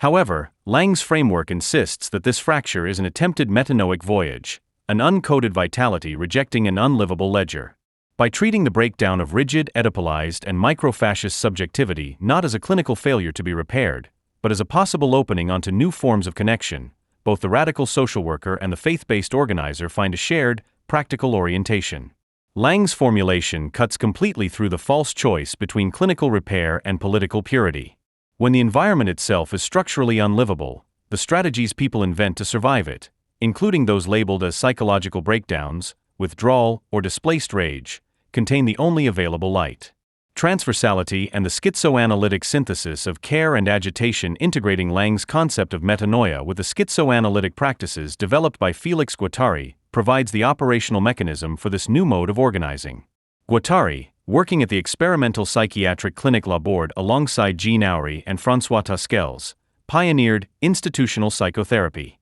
However, Laing's framework insists that this fracture is an attempted metanoic voyage, an uncoded vitality rejecting an unlivable ledger. By treating the breakdown of rigid, Oedipalized, and micro-fascist subjectivity not as a clinical failure to be repaired, but as a possible opening onto new forms of connection, both the radical social worker and the faith-based organizer find a shared, practical orientation. Laing's formulation cuts completely through the false choice between clinical repair and political purity. When the environment itself is structurally unlivable, the strategies people invent to survive it, including those labeled as psychological breakdowns, withdrawal, or displaced rage, contain the only available light. Transversality and the schizoanalytic synthesis of care and agitation, integrating Laing's concept of metanoia with the schizoanalytic practices developed by Felix Guattari, provides the operational mechanism for this new mode of organizing. Guattari, working at the experimental psychiatric clinic La Borde alongside Jean Oury and François Tasquels, pioneered institutional psychotherapy.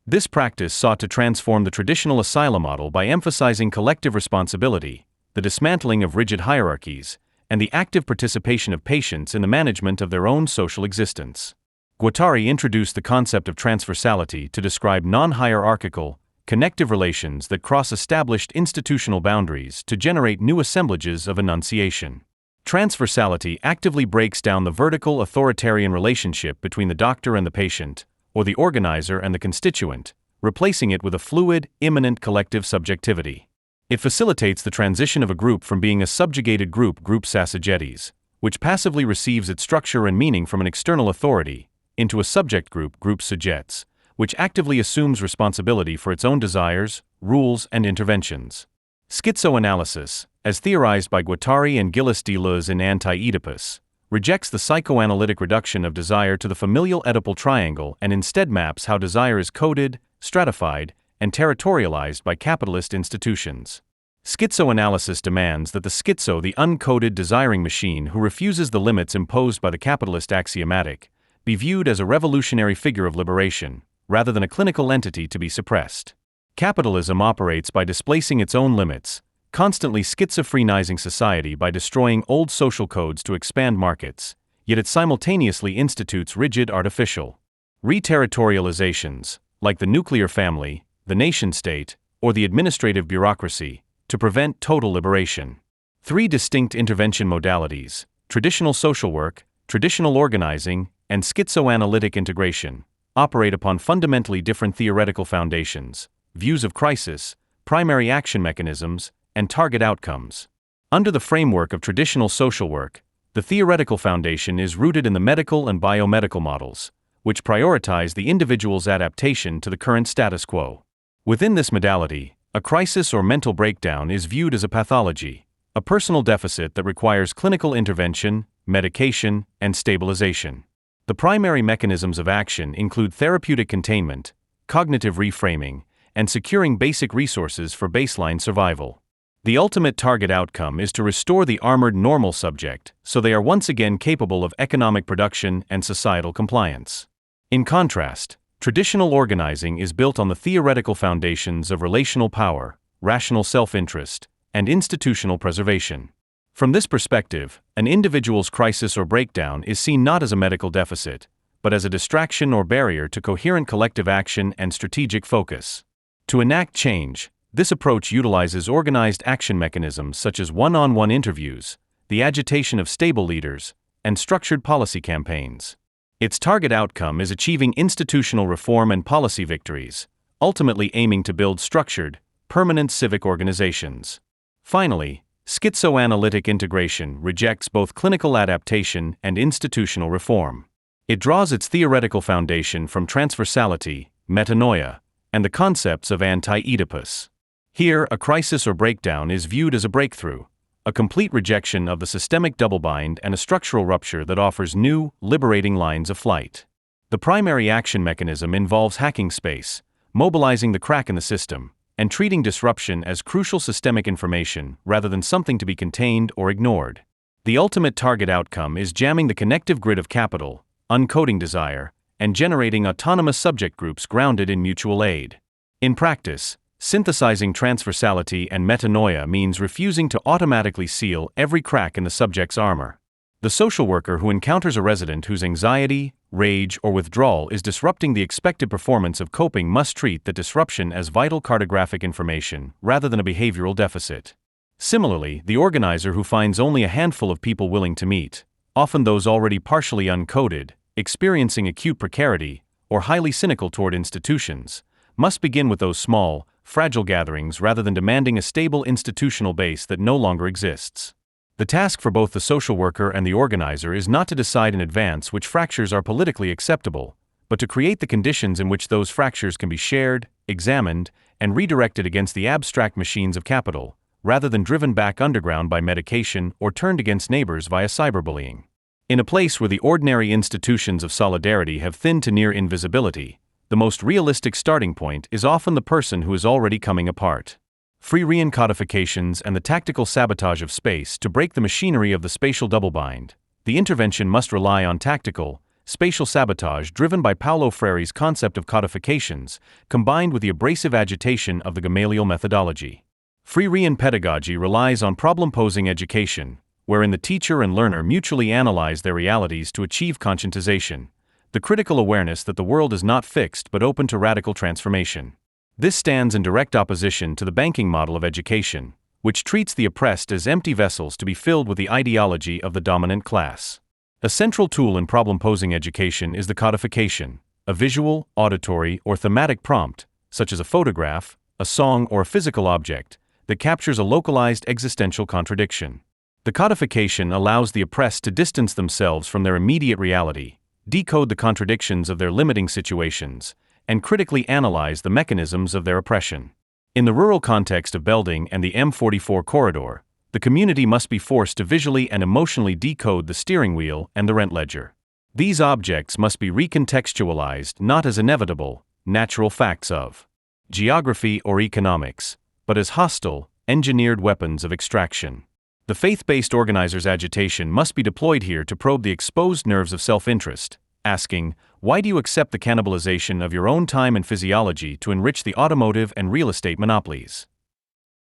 This practice sought to transform the traditional asylum model by emphasizing collective responsibility, the dismantling of rigid hierarchies, and the active participation of patients in the management of their own social existence. Guattari introduced the concept of transversality to describe non-hierarchical, connective relations that cross established institutional boundaries to generate new assemblages of enunciation. Transversality actively breaks down the vertical authoritarian relationship between the doctor and the patient, or the organizer and the constituent, replacing it with a fluid, immanent collective subjectivity. It facilitates the transition of a group from being a subjugated group Sassagetes, which passively receives its structure and meaning from an external authority, into a subject group Subjects, which actively assumes responsibility for its own desires, rules, and interventions. Schizoanalysis, as theorized by Guattari and Gilles Deleuze in Anti-Oedipus, rejects the psychoanalytic reduction of desire to the familial Oedipal triangle and instead maps how desire is coded, stratified, and territorialized by capitalist institutions. Schizoanalysis demands that the schizo, the uncoded desiring machine who refuses the limits imposed by the capitalist axiomatic, be viewed as a revolutionary figure of liberation, rather than a clinical entity to be suppressed. Capitalism operates by displacing its own limits, constantly schizophrenizing society by destroying old social codes to expand markets, yet it simultaneously institutes rigid artificial reterritorializations, like the nuclear family, the nation-state, or the administrative bureaucracy, to prevent total liberation. 3 distinct intervention modalities: traditional social work, traditional organizing, and schizoanalytic integration, operate upon fundamentally different theoretical foundations, views of crisis, primary action mechanisms, and target outcomes. Under the framework of traditional social work, the theoretical foundation is rooted in the medical and biomedical models, which prioritize the individual's adaptation to the current status quo. Within this modality, a crisis or mental breakdown is viewed as a pathology, a personal deficit that requires clinical intervention, medication, and stabilization. The primary mechanisms of action include therapeutic containment, cognitive reframing, and securing basic resources for baseline survival. The ultimate target outcome is to restore the armored normal subject so they are once again capable of economic production and societal compliance. In contrast, traditional organizing is built on the theoretical foundations of relational power, rational self-interest, and institutional preservation. From this perspective, an individual's crisis or breakdown is seen not as a medical deficit, but as a distraction or barrier to coherent collective action and strategic focus. To enact change, this approach utilizes organized action mechanisms such as one-on-one interviews, the agitation of stable leaders, and structured policy campaigns. Its target outcome is achieving institutional reform and policy victories, ultimately aiming to build structured, permanent civic organizations. Finally, schizoanalytic integration rejects both clinical adaptation and institutional reform. It draws its theoretical foundation from transversality, metanoia, and the concepts of anti-Oedipus. Here, a crisis or breakdown is viewed as a breakthrough, a complete rejection of the systemic double-bind and a structural rupture that offers new, liberating lines of flight. The primary action mechanism involves hacking space, mobilizing the crack in the system, and treating disruption as crucial systemic information rather than something to be contained or ignored. The ultimate target outcome is jamming the connective grid of capital, uncoding desire, and generating autonomous subject groups grounded in mutual aid. In practice, synthesizing transversality and metanoia means refusing to automatically seal every crack in the subject's armor. The social worker who encounters a resident whose anxiety, rage, or withdrawal is disrupting the expected performance of coping must treat the disruption as vital cartographic information rather than a behavioral deficit. Similarly, the organizer who finds only a handful of people willing to meet, often those already partially uncoded, experiencing acute precarity, or highly cynical toward institutions, must begin with those small, fragile gatherings rather than demanding a stable institutional base that no longer exists. The task for both the social worker and the organizer is not to decide in advance which fractures are politically acceptable, but to create the conditions in which those fractures can be shared, examined, and redirected against the abstract machines of capital, rather than driven back underground by medication or turned against neighbors via cyberbullying. In a place where the ordinary institutions of solidarity have thinned to near invisibility, the most realistic starting point is often the person who is already coming apart. Freirian codifications and the tactical sabotage of space to break the machinery of the spatial double-bind. The intervention must rely on tactical, spatial sabotage driven by Paulo Freire's concept of codifications, combined with the abrasive agitation of the Gamaliel methodology. Freirian pedagogy relies on problem-posing education, wherein the teacher and learner mutually analyze their realities to achieve conscientization, the critical awareness that the world is not fixed but open to radical transformation. This stands in direct opposition to the banking model of education, which treats the oppressed as empty vessels to be filled with the ideology of the dominant class. A central tool in problem-posing education is the codification, a visual, auditory, or thematic prompt, such as a photograph, a song, or a physical object, that captures a localized existential contradiction. The codification allows the oppressed to distance themselves from their immediate reality, decode the contradictions of their limiting situations, and critically analyze the mechanisms of their oppression. In the rural context of Belding and the M44 corridor, the community must be forced to visually and emotionally decode the steering wheel and the rent ledger. These objects must be recontextualized not as inevitable, natural facts of geography or economics, but as hostile, engineered weapons of extraction. The faith-based organizer's agitation must be deployed here to probe the exposed nerves of self-interest, asking, why do you accept the cannibalization of your own time and physiology to enrich the automotive and real estate monopolies?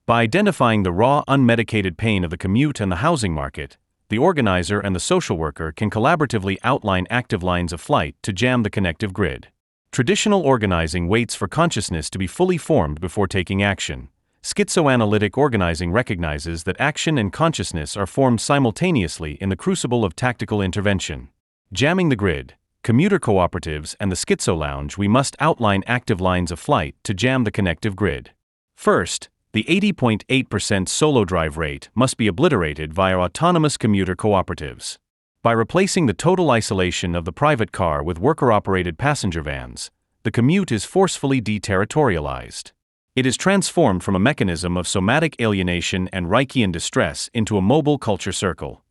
By identifying the raw, unmedicated pain of the commute and the housing market, the organizer and the social worker can collaboratively outline active lines of flight to jam the connective grid. Traditional organizing waits for consciousness to be fully formed before taking action. Schizoanalytic organizing recognizes that action and consciousness are formed simultaneously in the crucible of tactical intervention. Jamming the grid, commuter cooperatives and the schizo lounge, we must outline active lines of flight to jam the connective grid. First, the 80.8% solo drive rate must be obliterated via autonomous commuter cooperatives. By replacing the total isolation of the private car with worker-operated passenger vans, the commute is forcefully deterritorialized. It is transformed from a mechanism of somatic alienation and Reichian distress into a mobile culture circle.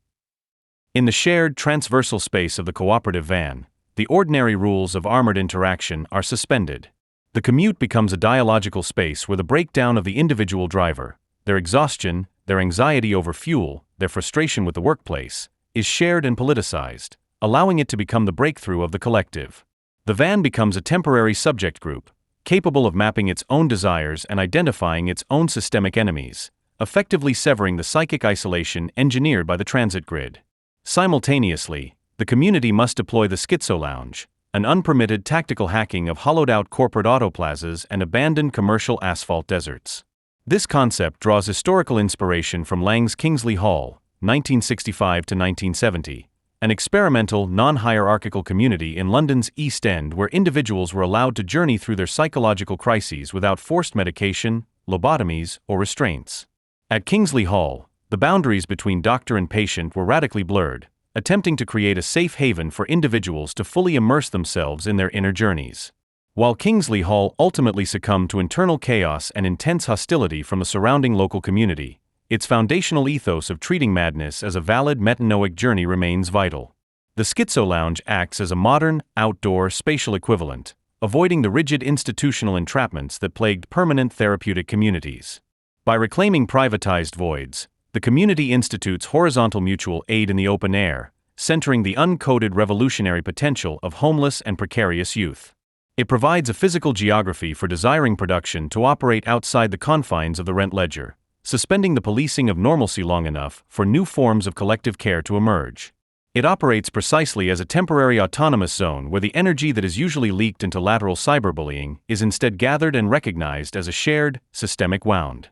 In the shared transversal space of the cooperative van, the ordinary rules of armored interaction are suspended. The commute becomes a dialogical space where the breakdown of the individual driver, their exhaustion, their anxiety over fuel, their frustration with the workplace, is shared and politicized, allowing it to become the breakthrough of the collective. The van becomes a temporary subject group, capable of mapping its own desires and identifying its own systemic enemies, effectively severing the psychic isolation engineered by the transit grid. Simultaneously, the community must deploy the schizo lounge, an unpermitted tactical hacking of hollowed-out corporate autoplazas and abandoned commercial asphalt deserts. This concept draws historical inspiration from Lang's Kingsley Hall, 1965 to 1970, an experimental, non-hierarchical community in London's East End where individuals were allowed to journey through their psychological crises without forced medication, lobotomies, or restraints. At Kingsley Hall, the boundaries between doctor and patient were radically blurred, attempting to create a safe haven for individuals to fully immerse themselves in their inner journeys. While Kingsley Hall ultimately succumbed to internal chaos and intense hostility from the surrounding local community, its foundational ethos of treating madness as a valid metanoic journey remains vital. The schizo lounge acts as a modern, outdoor, spatial equivalent, avoiding the rigid institutional entrapments that plagued permanent therapeutic communities. By reclaiming privatized voids, the community institutes horizontal mutual aid in the open air, centering the uncoded revolutionary potential of homeless and precarious youth. It provides a physical geography for desiring production to operate outside the confines of the rent ledger, suspending the policing of normalcy long enough for new forms of collective care to emerge. It operates precisely as a temporary autonomous zone where the energy that is usually leaked into lateral cyberbullying is instead gathered and recognized as a shared, systemic wound.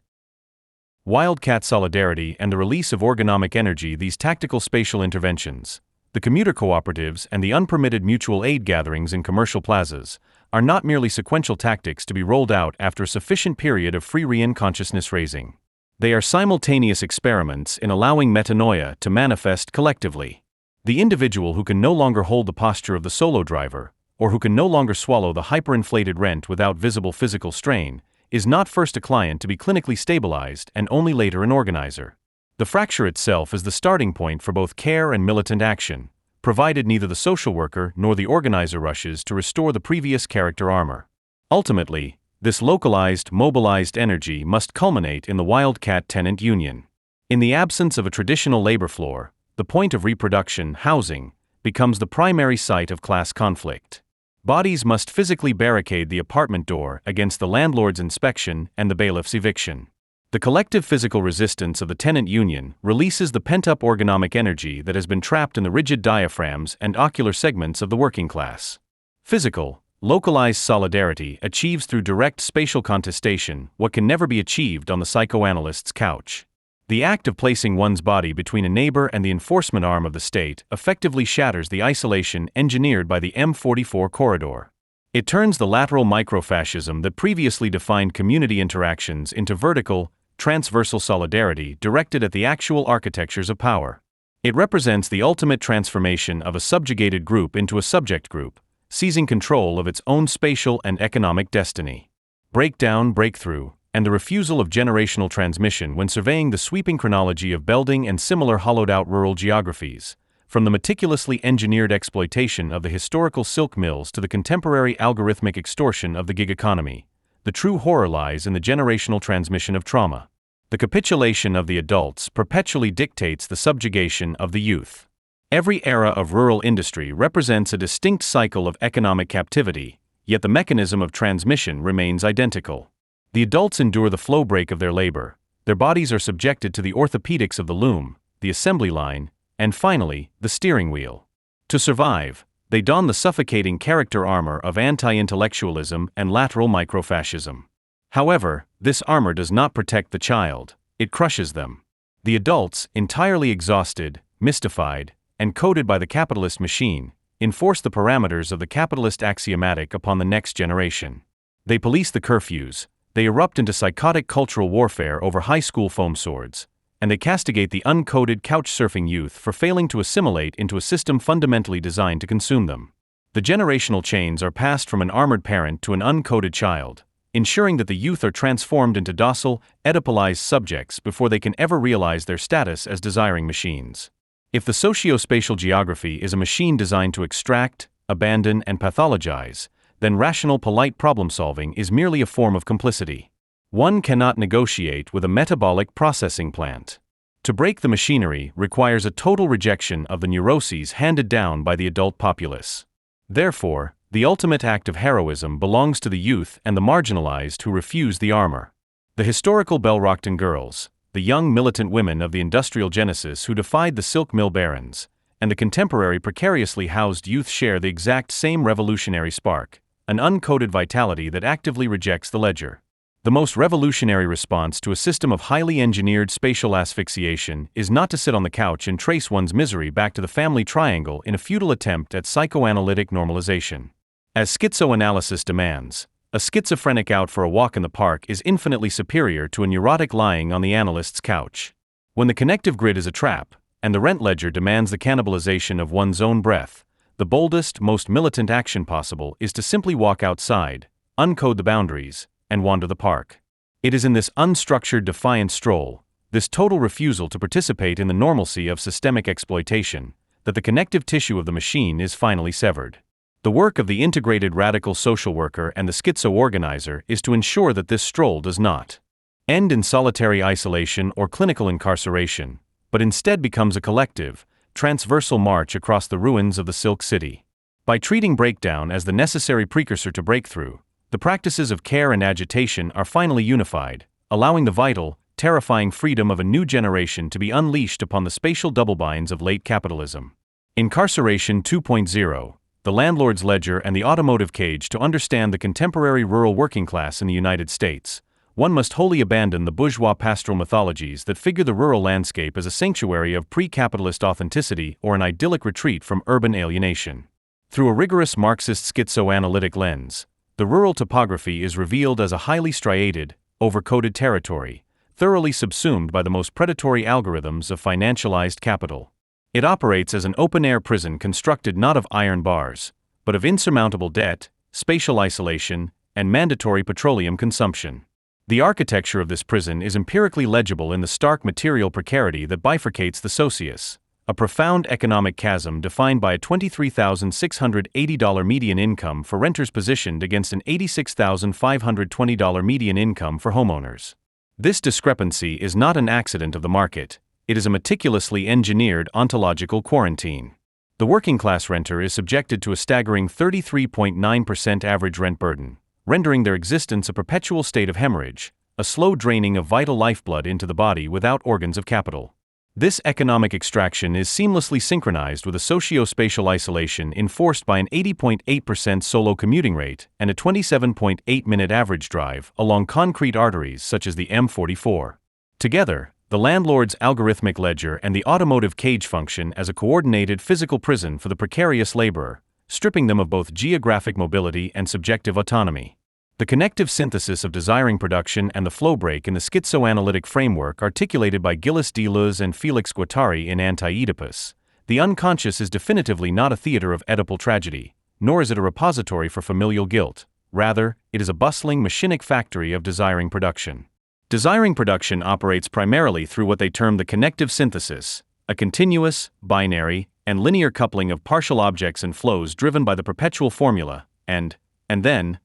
Wildcat solidarity and the release of ergonomic energy. These tactical spatial interventions, the commuter cooperatives and the unpermitted mutual aid gatherings in commercial plazas, are not merely sequential tactics to be rolled out after a sufficient period of Freirean consciousness raising. They are simultaneous experiments in allowing metanoia to manifest collectively. The individual who can no longer hold the posture of the solo driver, or who can no longer swallow the hyperinflated rent without visible physical strain, is not first a client to be clinically stabilized and only later an organizer. The fracture itself is the starting point for both care and militant action, provided neither the social worker nor the organizer rushes to restore the previous character armor. Ultimately, this localized, mobilized energy must culminate in the wildcat tenant union. In the absence of a traditional labor floor, the point of reproduction, housing, becomes the primary site of class conflict. Bodies must physically barricade the apartment door against the landlord's inspection and the bailiff's eviction. The collective physical resistance of the tenant union releases the pent-up ergonomic energy that has been trapped in the rigid diaphragms and ocular segments of the working class. Physical, localized solidarity achieves through direct spatial contestation what can never be achieved on the psychoanalyst's couch. The act of placing one's body between a neighbor and the enforcement arm of the state effectively shatters the isolation engineered by the M44 corridor. It turns the lateral microfascism that previously defined community interactions into vertical, transversal solidarity directed at the actual architectures of power. It represents the ultimate transformation of a subjugated group into a subject group, seizing control of its own spatial and economic destiny. Breakdown, breakthrough, and the refusal of generational transmission when surveying the sweeping chronology of Belding and similar hollowed-out rural geographies, from the meticulously engineered exploitation of the historical silk mills to the contemporary algorithmic extortion of the gig economy. The true horror lies in the generational transmission of trauma. The capitulation of the adults perpetually dictates the subjugation of the youth. Every era of rural industry represents a distinct cycle of economic captivity, yet the mechanism of transmission remains identical. The adults endure the flow break of their labor, their bodies are subjected to the orthopedics of the loom, the assembly line, and finally, the steering wheel. To survive, they don the suffocating character armor of anti-intellectualism and lateral microfascism. However, this armor does not protect the child, it crushes them. The adults, entirely exhausted, mystified, and coded by the capitalist machine, enforce the parameters of the capitalist axiomatic upon the next generation. They police the curfews, they erupt into psychotic cultural warfare over high school foam swords, and they castigate the uncoded couch-surfing youth for failing to assimilate into a system fundamentally designed to consume them. The generational chains are passed from an armored parent to an uncoded child, ensuring that the youth are transformed into docile, Oedipalized subjects before they can ever realize their status as desiring machines. If the socio-spatial geography is a machine designed to extract, abandon, and pathologize, then rational polite problem-solving is merely a form of complicity. One cannot negotiate with a metabolic processing plant. To break the machinery requires a total rejection of the neuroses handed down by the adult populace. Therefore, the ultimate act of heroism belongs to the youth and the marginalized who refuse the armor. The historical Belrockton girls, the young militant women of the industrial genesis who defied the silk mill barons, and the contemporary precariously housed youth share the exact same revolutionary spark, an uncoded vitality that actively rejects the ledger. The most revolutionary response to a system of highly engineered spatial asphyxiation is not to sit on the couch and trace one's misery back to the family triangle in a futile attempt at psychoanalytic normalization. As schizoanalysis demands, a schizophrenic out for a walk in the park is infinitely superior to a neurotic lying on the analyst's couch. When the connective grid is a trap, and the rent ledger demands the cannibalization of one's own breath, the boldest, most militant action possible is to simply walk outside, uncode the boundaries, and wander the park. It is in this unstructured defiant stroll, this total refusal to participate in the normalcy of systemic exploitation, that the connective tissue of the machine is finally severed. The work of the integrated radical social worker and the schizo-organizer is to ensure that this stroll does not end in solitary isolation or clinical incarceration, but instead becomes a collective, transversal march across the ruins of the Silk City. By treating breakdown as the necessary precursor to breakthrough, the practices of care and agitation are finally unified, allowing the vital, terrifying freedom of a new generation to be unleashed upon the spatial doublebinds of late capitalism. Incarceration 2.0, the landlord's ledger and the automotive cage. To understand the contemporary rural working class in the United States, one must wholly abandon the bourgeois pastoral mythologies that figure the rural landscape as a sanctuary of pre-capitalist authenticity or an idyllic retreat from urban alienation. Through a rigorous Marxist-schizoanalytic lens, the rural topography is revealed as a highly striated, overcoded territory, thoroughly subsumed by the most predatory algorithms of financialized capital. It operates as an open-air prison constructed not of iron bars, but of insurmountable debt, spatial isolation, and mandatory petroleum consumption. The architecture of this prison is empirically legible in the stark material precarity that bifurcates the socius, a profound economic chasm defined by a $23,680 median income for renters positioned against an $86,520 median income for homeowners. This discrepancy is not an accident of the market. It is a meticulously engineered ontological quarantine. The working-class renter is subjected to a staggering 33.9% average rent burden, rendering their existence a perpetual state of hemorrhage, a slow draining of vital lifeblood into the body without organs of capital. This economic extraction is seamlessly synchronized with a socio-spatial isolation enforced by an 80.8% solo commuting rate and a 27.8-minute average drive along concrete arteries such as the M44. Together, the landlord's algorithmic ledger and the automotive cage function as a coordinated physical prison for the precarious laborer, stripping them of both geographic mobility and subjective autonomy. The connective synthesis of desiring production and the flow break in the schizoanalytic framework articulated by Gilles Deleuze and Félix Guattari in Anti-Oedipus, the unconscious is definitively not a theater of Oedipal tragedy, nor is it a repository for familial guilt. Rather, it is a bustling machinic factory of desiring production. Desiring production operates primarily through what they term the connective synthesis, a continuous, binary, and linear coupling of partial objects and flows driven by the perpetual formula, and then.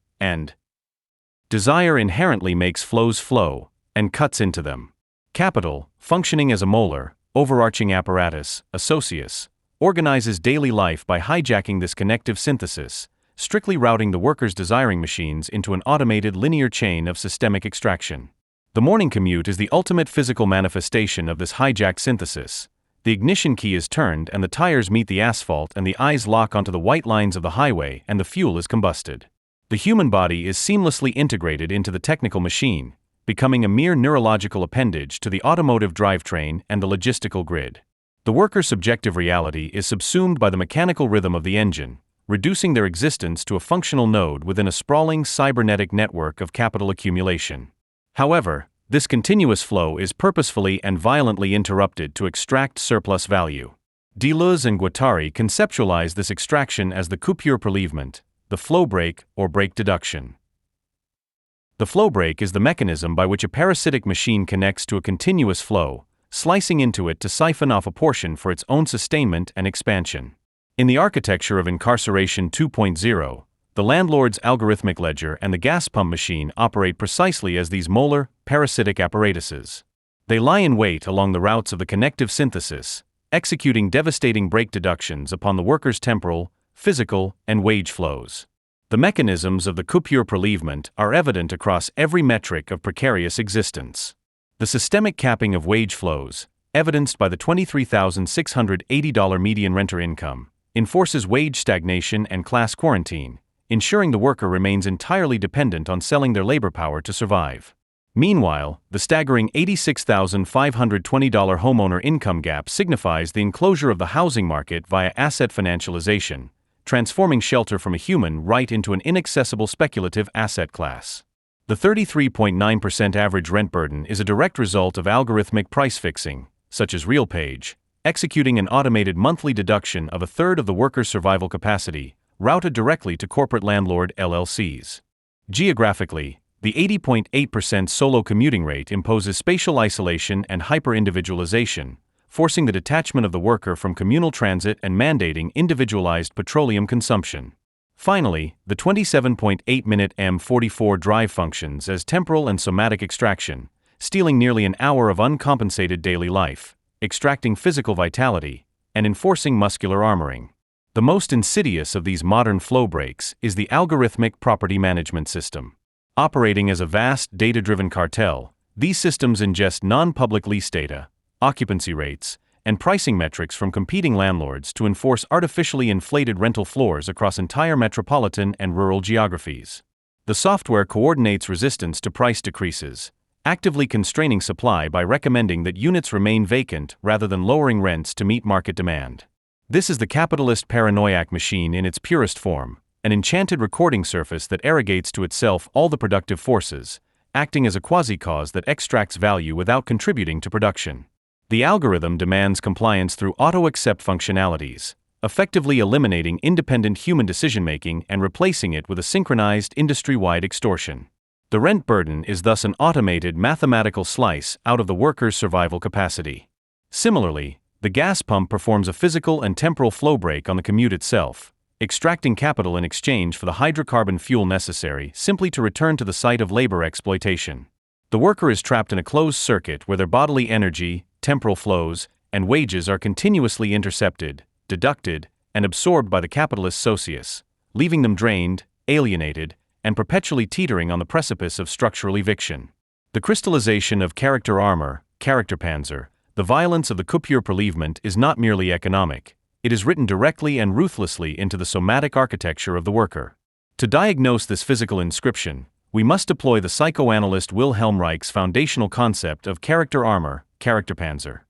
Desire inherently makes flows flow, and cuts into them. Capital, functioning as a molar, overarching apparatus, a socius, organizes daily life by hijacking this connective synthesis, strictly routing the worker's desiring machines into an automated linear chain of systemic extraction. The morning commute is the ultimate physical manifestation of this hijacked synthesis. The ignition key is turned and the tires meet the asphalt and the eyes lock onto the white lines of the highway and the fuel is combusted. The human body is seamlessly integrated into the technical machine, becoming a mere neurological appendage to the automotive drivetrain and the logistical grid. The worker's subjective reality is subsumed by the mechanical rhythm of the engine, reducing their existence to a functional node within a sprawling cybernetic network of capital accumulation. However, this continuous flow is purposefully and violently interrupted to extract surplus value. Deleuze and Guattari conceptualize this extraction as the coupure prélèvement, the flow break or break deduction. The flow break is the mechanism by which a parasitic machine connects to a continuous flow, slicing into it to siphon off a portion for its own sustainment and expansion. In the architecture of Incarceration 2.0, the landlord's algorithmic ledger and the gas pump machine operate precisely as these molar, parasitic apparatuses. They lie in wait along the routes of the connective synthesis, executing devastating break deductions upon the worker's temporal, physical, and wage flows. The mechanisms of the coupure prélèvement are evident across every metric of precarious existence. The systemic capping of wage flows, evidenced by the $23,680 median renter income, enforces wage stagnation and class quarantine, ensuring the worker remains entirely dependent on selling their labor power to survive. Meanwhile, the staggering $86,520 homeowner income gap signifies the enclosure of the housing market via asset financialization, transforming shelter from a human right into an inaccessible speculative asset class. The 33.9% average rent burden is a direct result of algorithmic price fixing, such as RealPage, executing an automated monthly deduction of a third of the worker's survival capacity, routed directly to corporate landlord LLCs. Geographically, the 80.8% solo commuting rate imposes spatial isolation and hyper-individualization, forcing the detachment of the worker from communal transit and mandating individualized petroleum consumption. Finally, the 27.8-minute M44 drive functions as temporal and somatic extraction, stealing nearly an hour of uncompensated daily life, extracting physical vitality, and enforcing muscular armoring. The most insidious of these modern flow breaks is the algorithmic property management system. Operating as a vast data-driven cartel, these systems ingest non-public lease data, occupancy rates, and pricing metrics from competing landlords to enforce artificially inflated rental floors across entire metropolitan and rural geographies. The software coordinates resistance to price decreases, actively constraining supply by recommending that units remain vacant rather than lowering rents to meet market demand. This is the capitalist paranoiac machine in its purest form, an enchanted recording surface that arrogates to itself all the productive forces, acting as a quasi-cause that extracts value without contributing to production. The algorithm demands compliance through auto-accept functionalities, effectively eliminating independent human decision-making and replacing it with a synchronized industry-wide extortion. The rent burden is thus an automated mathematical slice out of the worker's survival capacity. Similarly, the gas pump performs a physical and temporal flow break on the commute itself, extracting capital in exchange for the hydrocarbon fuel necessary simply to return to the site of labor exploitation. The worker is trapped in a closed circuit where their bodily energy, temporal flows, and wages are continuously intercepted, deducted, and absorbed by the capitalist socius, leaving them drained, alienated, and perpetually teetering on the precipice of structural eviction. The crystallization of character armor, character panzer, the violence of the coupure prélèvement is not merely economic, it is written directly and ruthlessly into the somatic architecture of the worker. To diagnose this physical inscription, we must deploy the psychoanalyst Wilhelm Reich's foundational concept of character armor, character panzer.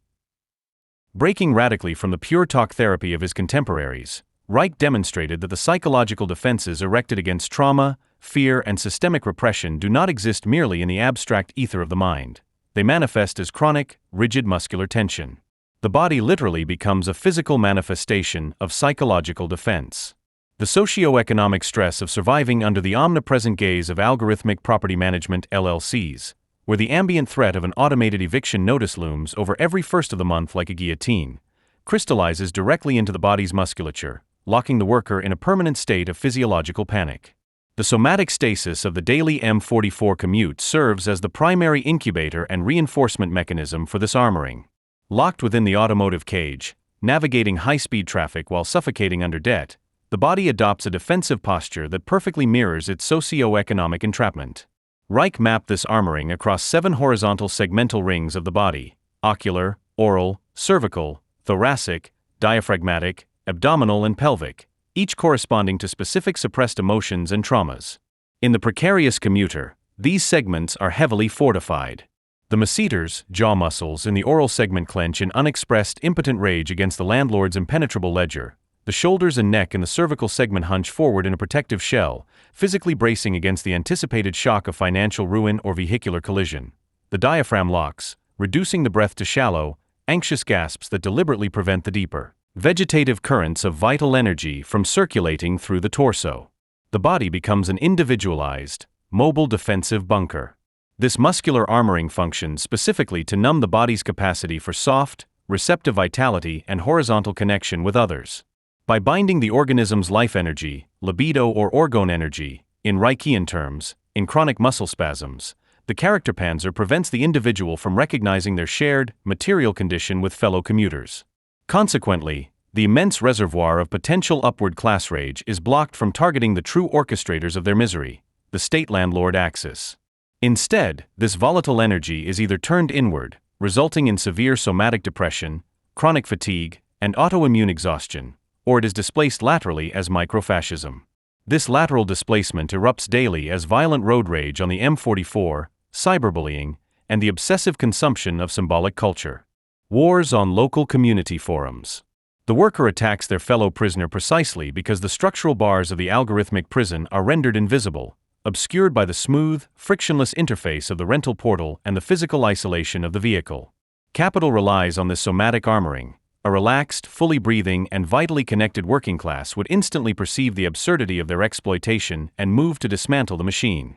Breaking radically from the pure talk therapy of his contemporaries, Reich demonstrated that the psychological defenses erected against trauma, fear, and systemic repression do not exist merely in the abstract ether of the mind. They manifest as chronic, rigid muscular tension. The body literally becomes a physical manifestation of psychological defense. The socio-economic stress of surviving under the omnipresent gaze of algorithmic property management LLCs, where the ambient threat of an automated eviction notice looms over every first of the month like a guillotine, crystallizes directly into the body's musculature, locking the worker in a permanent state of physiological panic. The somatic stasis of the daily M44 commute serves as the primary incubator and reinforcement mechanism for this armoring. Locked within the automotive cage, navigating high-speed traffic while suffocating under debt, the body adopts a defensive posture that perfectly mirrors its socio-economic entrapment. Reich mapped this armoring across 7 horizontal segmental rings of the body: ocular, oral, cervical, thoracic, diaphragmatic, abdominal and pelvic, each corresponding to specific suppressed emotions and traumas. In the precarious commuter, these segments are heavily fortified. The masseter's jaw muscles in the oral segment clench in unexpressed, impotent rage against the landlord's impenetrable ledger. The shoulders and neck in the cervical segment hunch forward in a protective shell, physically bracing against the anticipated shock of financial ruin or vehicular collision. The diaphragm locks, reducing the breath to shallow, anxious gasps that deliberately prevent the deeper, vegetative currents of vital energy from circulating through the torso. The body becomes an individualized, mobile defensive bunker. This muscular armoring functions specifically to numb the body's capacity for soft, receptive vitality and horizontal connection with others. By binding the organism's life energy, libido or orgone energy, in Reichian terms, in chronic muscle spasms, the character panzer prevents the individual from recognizing their shared, material condition with fellow commuters. Consequently, the immense reservoir of potential upward class rage is blocked from targeting the true orchestrators of their misery, the state-landlord axis. Instead, this volatile energy is either turned inward, resulting in severe somatic depression, chronic fatigue, and autoimmune exhaustion, or it is displaced laterally as microfascism. This lateral displacement erupts daily as violent road rage on the M44, cyberbullying, and the obsessive consumption of symbolic culture. Wars on local community forums. The worker attacks their fellow prisoner precisely because the structural bars of the algorithmic prison are rendered invisible, obscured by the smooth, frictionless interface of the rental portal and the physical isolation of the vehicle. Capital relies on this somatic armoring. A relaxed, fully breathing, and vitally connected working class would instantly perceive the absurdity of their exploitation and move to dismantle the machine.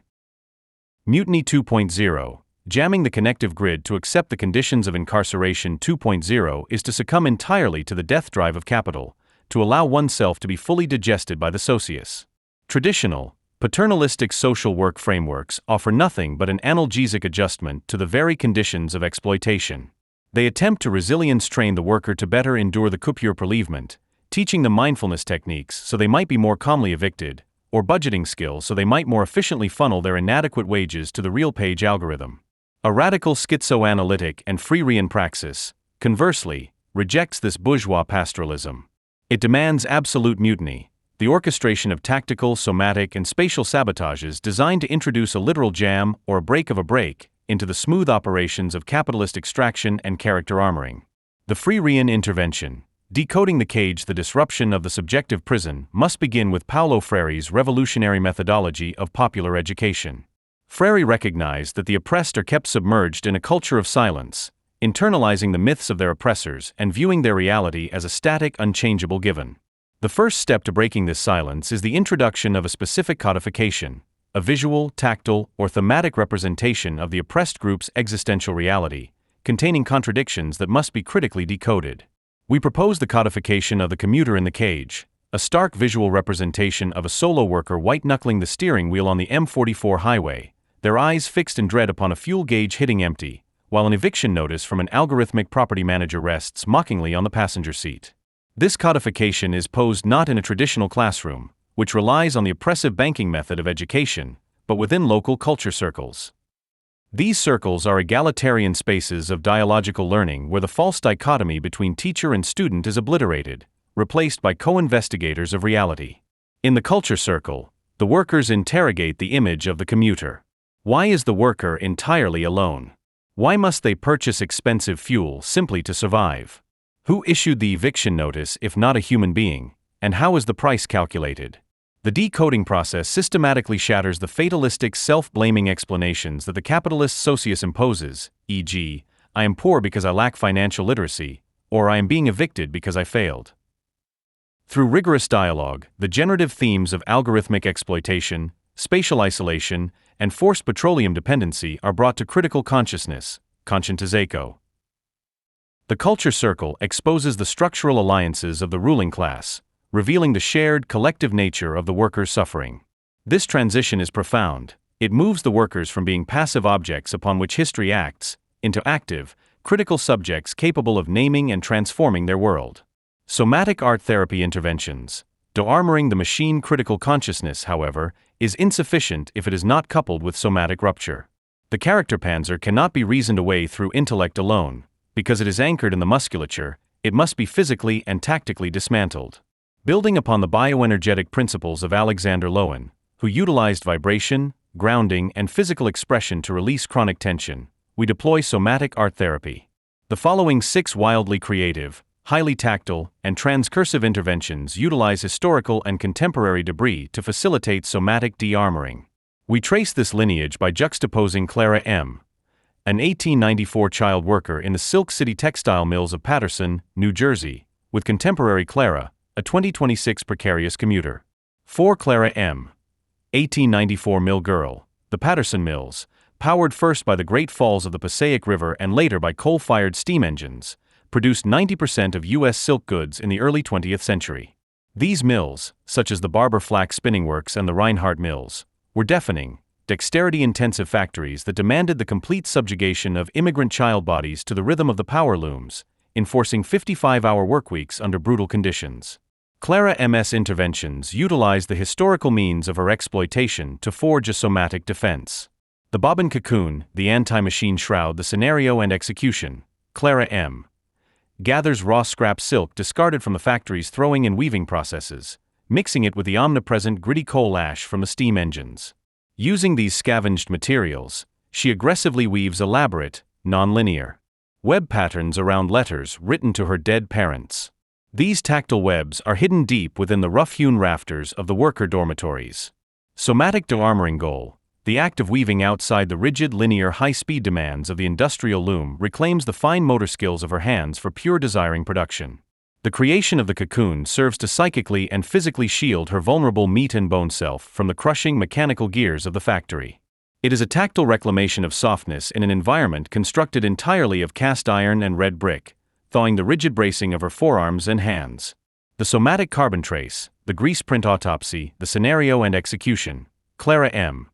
Mutiny 2.0. Jamming the connective grid to accept the conditions of incarceration 2.0 is to succumb entirely to the death drive of capital, to allow oneself to be fully digested by the socius. Traditional, paternalistic social work frameworks offer nothing but an analgesic adjustment to the very conditions of exploitation. They attempt to resilience train the worker to better endure the coupure relievement, teaching them mindfulness techniques so they might be more calmly evicted, or budgeting skills so they might more efficiently funnel their inadequate wages to the real page algorithm. A radical schizoanalytic and Freirean praxis, conversely, rejects this bourgeois pastoralism. It demands absolute mutiny, the orchestration of tactical, somatic, and spatial sabotages designed to introduce a literal jam or a break of a break into the smooth operations of capitalist extraction and character armoring. The Freirean intervention, decoding the cage, the disruption of the subjective prison, must begin with Paulo Freire's revolutionary methodology of popular education. Freire recognized that the oppressed are kept submerged in a culture of silence, internalizing the myths of their oppressors and viewing their reality as a static, unchangeable given. The first step to breaking this silence is the introduction of a specific codification, a visual, tactile, or thematic representation of the oppressed group's existential reality, containing contradictions that must be critically decoded. We propose the codification of the commuter in the cage, a stark visual representation of a solo worker white-knuckling the steering wheel on the M44 highway, their eyes fixed in dread upon a fuel gauge hitting empty, while an eviction notice from an algorithmic property manager rests mockingly on the passenger seat. This codification is posed not in a traditional classroom, which relies on the oppressive banking method of education, but within local culture circles. These circles are egalitarian spaces of dialogical learning where the false dichotomy between teacher and student is obliterated, replaced by co-investigators of reality. In the culture circle, the workers interrogate the image of the commuter. Why is the worker entirely alone? Why must they purchase expensive fuel simply to survive? Who issued the eviction notice if not a human being, and how is the price calculated? The decoding process systematically shatters the fatalistic self-blaming explanations that the capitalist socius imposes, e.g., I am poor because I lack financial literacy, or I am being evicted because I failed. Through rigorous dialogue, the generative themes of algorithmic exploitation, spatial isolation, and forced petroleum dependency are brought to critical consciousness, conscientization. The culture circle exposes the structural alliances of the ruling class, revealing the shared, collective nature of the workers' suffering. This transition is profound. It moves the workers from being passive objects upon which history acts, into active, critical subjects capable of naming and transforming their world. Somatic art therapy interventions. De-armoring the machine critical consciousness, however, is insufficient if it is not coupled with somatic rupture. The character panzer cannot be reasoned away through intellect alone. Because it is anchored in the musculature, it must be physically and tactically dismantled. Building upon the bioenergetic principles of Alexander Lowen, who utilized vibration, grounding, and physical expression to release chronic tension, we deploy somatic art therapy. The following 6 wildly creative, highly tactile, and transcursive interventions utilize historical and contemporary debris to facilitate somatic de-armoring. We trace this lineage by juxtaposing Clara M., an 1894 child worker in the Silk City textile mills of Paterson, New Jersey, with contemporary Clara, a 2026 precarious commuter. 4 Clara M., 1894 mill girl, the Paterson Mills, powered first by the Great Falls of the Passaic River and later by coal-fired steam engines, produced 90% of U.S. silk goods in the early 20th century. These mills, such as the Barber Flax Spinning Works and the Reinhardt Mills, were deafening, dexterity-intensive factories that demanded the complete subjugation of immigrant child bodies to the rhythm of the power looms, enforcing 55-hour workweeks under brutal conditions. Clara M.'s interventions utilized the historical means of her exploitation to forge a somatic defense. The bobbin cocoon, the anti-machine shroud, the scenario and execution. Clara M. gathers raw scrap silk discarded from the factory's throwing and weaving processes, mixing it with the omnipresent gritty coal ash from the steam engines. Using these scavenged materials, she aggressively weaves elaborate, non-linear web patterns around letters written to her dead parents. These tactile webs are hidden deep within the rough-hewn rafters of the worker dormitories. Somatic de-armoring goal. The act of weaving outside the rigid, linear, high-speed demands of the industrial loom reclaims the fine motor skills of her hands for pure desiring production. The creation of the cocoon serves to psychically and physically shield her vulnerable meat and bone self from the crushing mechanical gears of the factory. It is a tactile reclamation of softness in an environment constructed entirely of cast iron and red brick, thawing the rigid bracing of her forearms and hands. The somatic carbon trace, the grease print autopsy, the scenario and execution. Clara M.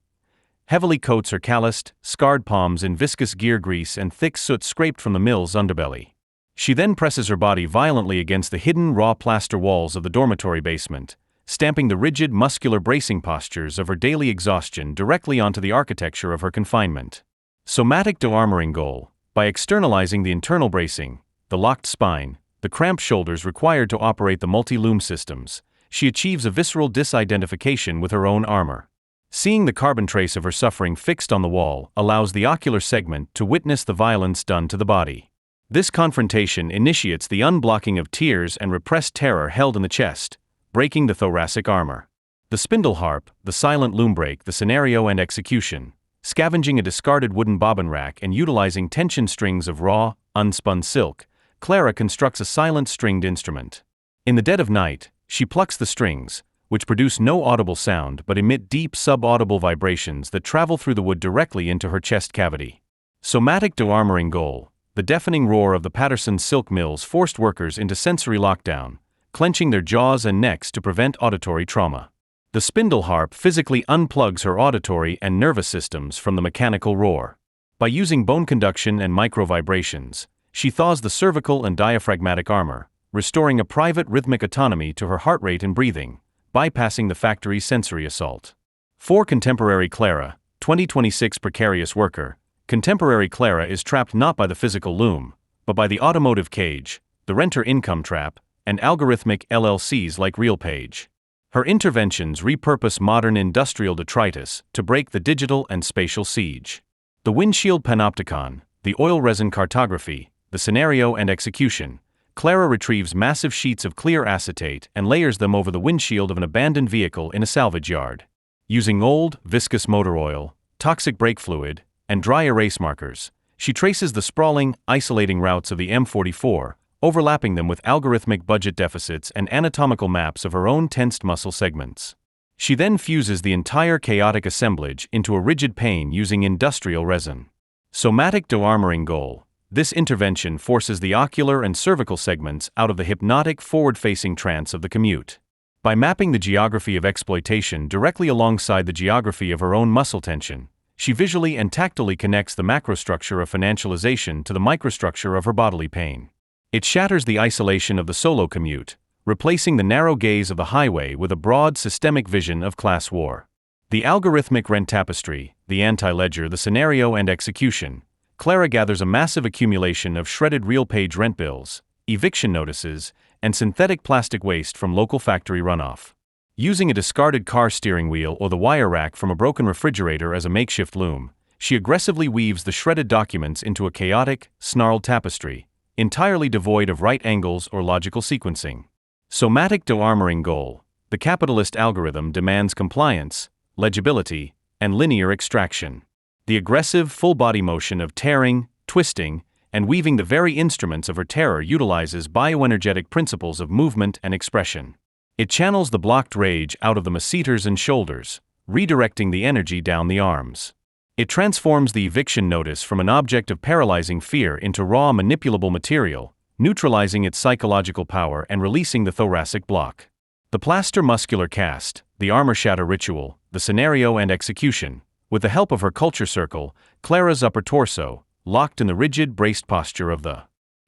heavily coats her calloused, scarred palms in viscous gear grease and thick soot scraped from the mill's underbelly. She then presses her body violently against the hidden raw plaster walls of the dormitory basement, stamping the rigid muscular bracing postures of her daily exhaustion directly onto the architecture of her confinement. Somatic de-armoring goal. By externalizing the internal bracing, the locked spine, the cramped shoulders required to operate the multi-loom systems, she achieves a visceral disidentification with her own armor. Seeing the carbon trace of her suffering fixed on the wall allows the ocular segment to witness the violence done to the body. This confrontation initiates the unblocking of tears and repressed terror held in the chest, breaking the thoracic armor. The spindle harp, the silent loom break, the scenario and execution. Scavenging a discarded wooden bobbin rack and utilizing tension strings of raw, unspun silk, Clara constructs a silent stringed instrument. In the dead of night, she plucks the strings, which produce no audible sound but emit deep subaudible vibrations that travel through the wood directly into her chest cavity. Somatic de-armoring goal. The deafening roar of the Paterson silk mills forced workers into sensory lockdown, clenching their jaws and necks to prevent auditory trauma. The spindle harp physically unplugs her auditory and nervous systems from the mechanical roar. By using bone conduction and micro-vibrations, she thaws the cervical and diaphragmatic armor, restoring a private rhythmic autonomy to her heart rate and breathing, bypassing the factory's sensory assault. 4 Contemporary Clara, 2026 precarious worker. Contemporary Clara is trapped not by the physical loom, but by the automotive cage, the renter income trap, and algorithmic LLCs like RealPage. Her interventions repurpose modern industrial detritus to break the digital and spatial siege. The windshield panopticon, the oil resin cartography, the scenario and execution. Clara retrieves massive sheets of clear acetate and layers them over the windshield of an abandoned vehicle in a salvage yard. Using old, viscous motor oil, toxic brake fluid, and dry erase markers, she traces the sprawling, isolating routes of the M44, overlapping them with algorithmic budget deficits and anatomical maps of her own tensed muscle segments. She then fuses the entire chaotic assemblage into a rigid pane using industrial resin. Somatic de-armoring goal. This intervention forces the ocular and cervical segments out of the hypnotic forward-facing trance of the commute. By mapping the geography of exploitation directly alongside the geography of her own muscle tension, she visually and tactily connects the macrostructure of financialization to the microstructure of her bodily pain. It shatters the isolation of the solo commute, replacing the narrow gaze of the highway with a broad systemic vision of class war. The algorithmic rent tapestry, the anti-ledger, the scenario and execution. Clara gathers a massive accumulation of shredded real-page rent bills, eviction notices, and synthetic plastic waste from local factory runoff. Using a discarded car steering wheel or the wire rack from a broken refrigerator as a makeshift loom, she aggressively weaves the shredded documents into a chaotic, snarled tapestry, entirely devoid of right angles or logical sequencing. Somatic de-armoring goal. The capitalist algorithm demands compliance, legibility, and linear extraction. The aggressive, full-body motion of tearing, twisting, and weaving the very instruments of her terror utilizes bioenergetic principles of movement and expression. It channels the blocked rage out of the masseters and shoulders, redirecting the energy down the arms. It transforms the eviction notice from an object of paralyzing fear into raw manipulable material, neutralizing its psychological power and releasing the thoracic block. The plaster muscular cast, the armor shatter ritual, the scenario and execution. With the help of her culture circle, Clara's upper torso, locked in the rigid braced posture of the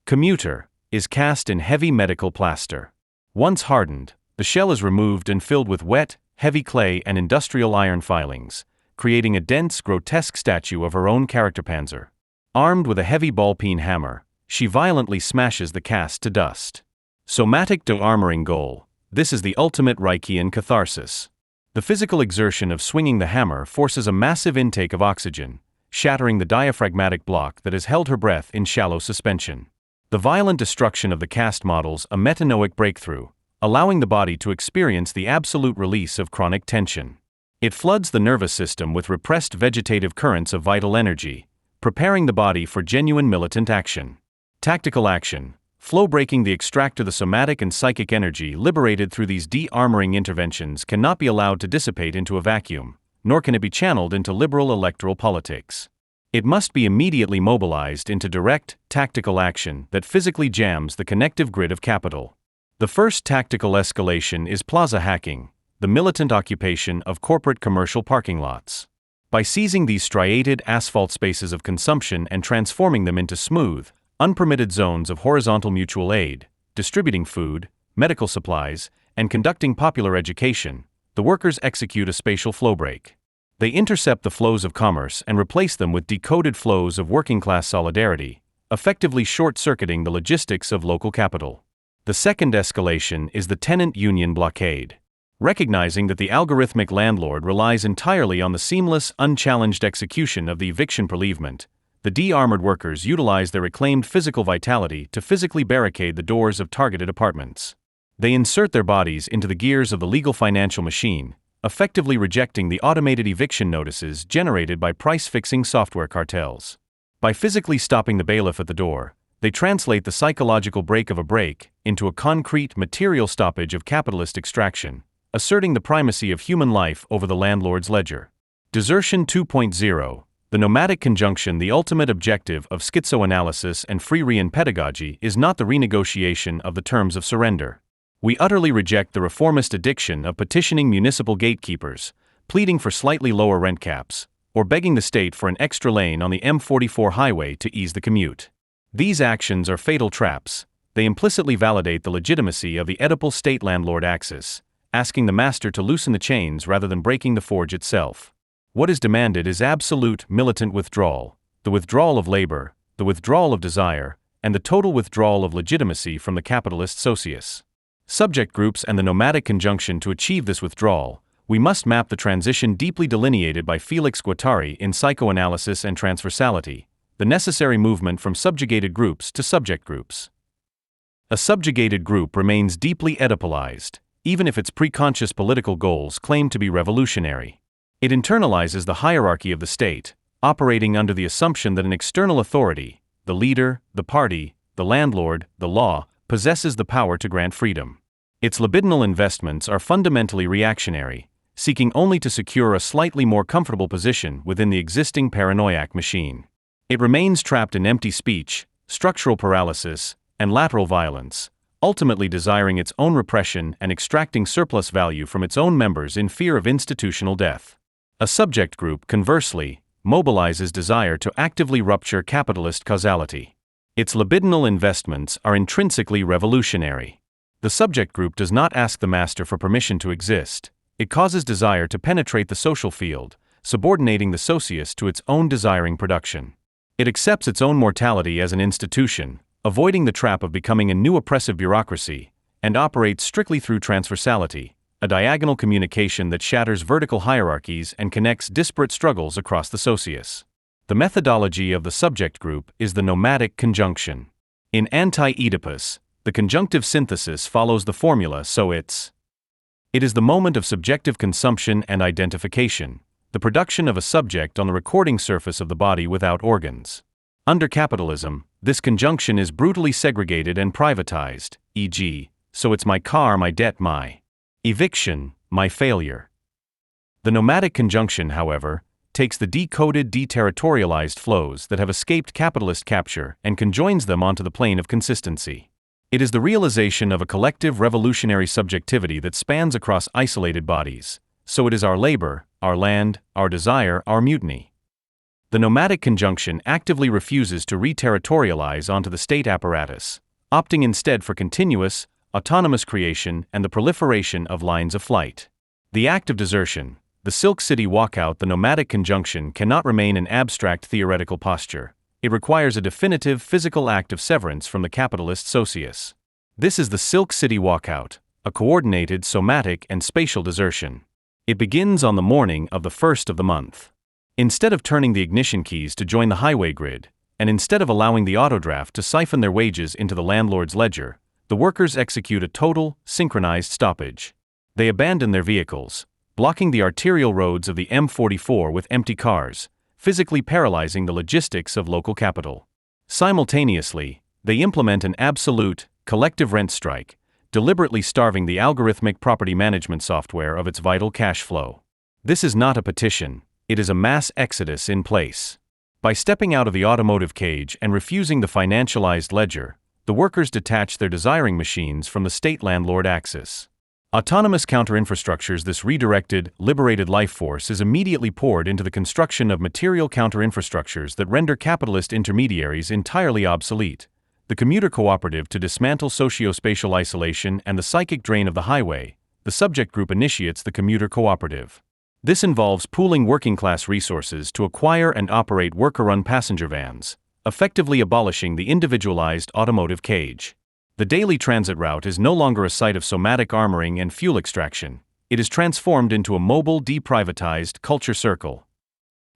commuter, is cast in heavy medical plaster. Once hardened, the shell is removed and filled with wet, heavy clay and industrial iron filings, creating a dense, grotesque statue of her own character panzer. Armed with a heavy ball-peen hammer, she violently smashes the cast to dust. Somatic de-armoring goal. This is the ultimate Reichian catharsis. The physical exertion of swinging the hammer forces a massive intake of oxygen, shattering the diaphragmatic block that has held her breath in shallow suspension. The violent destruction of the cast models a metanoic breakthrough, allowing the body to experience the absolute release of chronic tension. It floods the nervous system with repressed vegetative currents of vital energy, preparing the body for genuine militant action. Tactical action. Flow breaking. The extract of the somatic and psychic energy liberated through these de-armoring interventions cannot be allowed to dissipate into a vacuum, nor can it be channeled into liberal electoral politics. It must be immediately mobilized into direct, tactical action that physically jams the connective grid of capital. The first tactical escalation is plaza hacking, the militant occupation of corporate commercial parking lots. By seizing these striated asphalt spaces of consumption and transforming them into smooth, unpermitted zones of horizontal mutual aid, distributing food, medical supplies, and conducting popular education, the workers execute a spatial flow break. They intercept the flows of commerce and replace them with decoded flows of working-class solidarity, effectively short-circuiting the logistics of local capital. The second escalation is the tenant union blockade. Recognizing that the algorithmic landlord relies entirely on the seamless, unchallenged execution of the eviction prelevement, the de-armored workers utilize their reclaimed physical vitality to physically barricade the doors of targeted apartments. They insert their bodies into the gears of the legal financial machine, effectively rejecting the automated eviction notices generated by price-fixing software cartels. By physically stopping the bailiff at the door, they translate the psychological break of a break into a concrete material stoppage of capitalist extraction, asserting the primacy of human life over the landlord's ledger. Desertion 2.0. The nomadic conjunction. The ultimate objective of schizoanalysis and Freirean pedagogy is not the renegotiation of the terms of surrender. We utterly reject the reformist addiction of petitioning municipal gatekeepers, pleading for slightly lower rent caps, or begging the state for an extra lane on the M44 highway to ease the commute. These actions are fatal traps. They implicitly validate the legitimacy of the Oedipal state-landlord axis, asking the master to loosen the chains rather than breaking the forge itself. What is demanded is absolute militant withdrawal, the withdrawal of labor, the withdrawal of desire, and the total withdrawal of legitimacy from the capitalist socius. Subject groups and the nomadic conjunction. To achieve this withdrawal, we must map the transition deeply delineated by Felix Guattari in Psychoanalysis and Transversality, the necessary movement from subjugated groups to subject groups. A subjugated group remains deeply Oedipalized, even if its preconscious political goals claim to be revolutionary. It internalizes the hierarchy of the state, operating under the assumption that an external authority, the leader, the party, the landlord, the law, possesses the power to grant freedom. Its libidinal investments are fundamentally reactionary, seeking only to secure a slightly more comfortable position within the existing paranoiac machine. It remains trapped in empty speech, structural paralysis, and lateral violence, ultimately desiring its own repression and extracting surplus value from its own members in fear of institutional death. A subject group, conversely, mobilizes desire to actively rupture capitalist causality. Its libidinal investments are intrinsically revolutionary. The subject group does not ask the master for permission to exist. It causes desire to penetrate the social field, subordinating the socius to its own desiring production. It accepts its own mortality as an institution, avoiding the trap of becoming a new oppressive bureaucracy, and operates strictly through transversality, a diagonal communication that shatters vertical hierarchies and connects disparate struggles across the socius. The methodology of the subject group is the nomadic conjunction. In Anti-Oedipus, the conjunctive synthesis follows the formula, so it is the moment of subjective consumption and identification, the production of a subject on the recording surface of the body without organs. Under capitalism, this conjunction is brutally segregated and privatized, e.g., so it's my car, my debt, my eviction, my failure. The nomadic conjunction, however, takes the decoded, deterritorialized flows that have escaped capitalist capture and conjoins them onto the plane of consistency. It is the realization of a collective revolutionary subjectivity that spans across isolated bodies, so it is our labor, our land, our desire, our mutiny. The nomadic conjunction actively refuses to re-territorialize onto the state apparatus, opting instead for continuous, autonomous creation and the proliferation of lines of flight. The act of desertion, the Silk City Walkout, the nomadic conjunction cannot remain an abstract theoretical posture. It requires a definitive physical act of severance from the capitalist socius. This is the Silk City Walkout, a coordinated somatic and spatial desertion. It begins on the morning of the first of the month. Instead of turning the ignition keys to join the highway grid, and instead of allowing the autodraft to siphon their wages into the landlord's ledger, the workers execute a total, synchronized stoppage. They abandon their vehicles, blocking the arterial roads of the M44 with empty cars, physically paralyzing the logistics of local capital. Simultaneously, they implement an absolute, collective rent strike, deliberately starving the algorithmic property management software of its vital cash flow. This is not a petition, it is a mass exodus in place. By stepping out of the automotive cage and refusing the financialized ledger, the workers detach their desiring machines from the state landlord axis. Autonomous counterinfrastructures. This redirected, liberated life force is immediately poured into the construction of material counterinfrastructures that render capitalist intermediaries entirely obsolete. The commuter cooperative to dismantle socio-spatial isolation and the psychic drain of the highway, the subject group initiates the commuter cooperative. This involves pooling working-class resources to acquire and operate worker-run passenger vans, effectively abolishing the individualized automotive cage. The daily transit route is no longer a site of somatic armoring and fuel extraction. It is transformed into a mobile, deprivatized culture circle.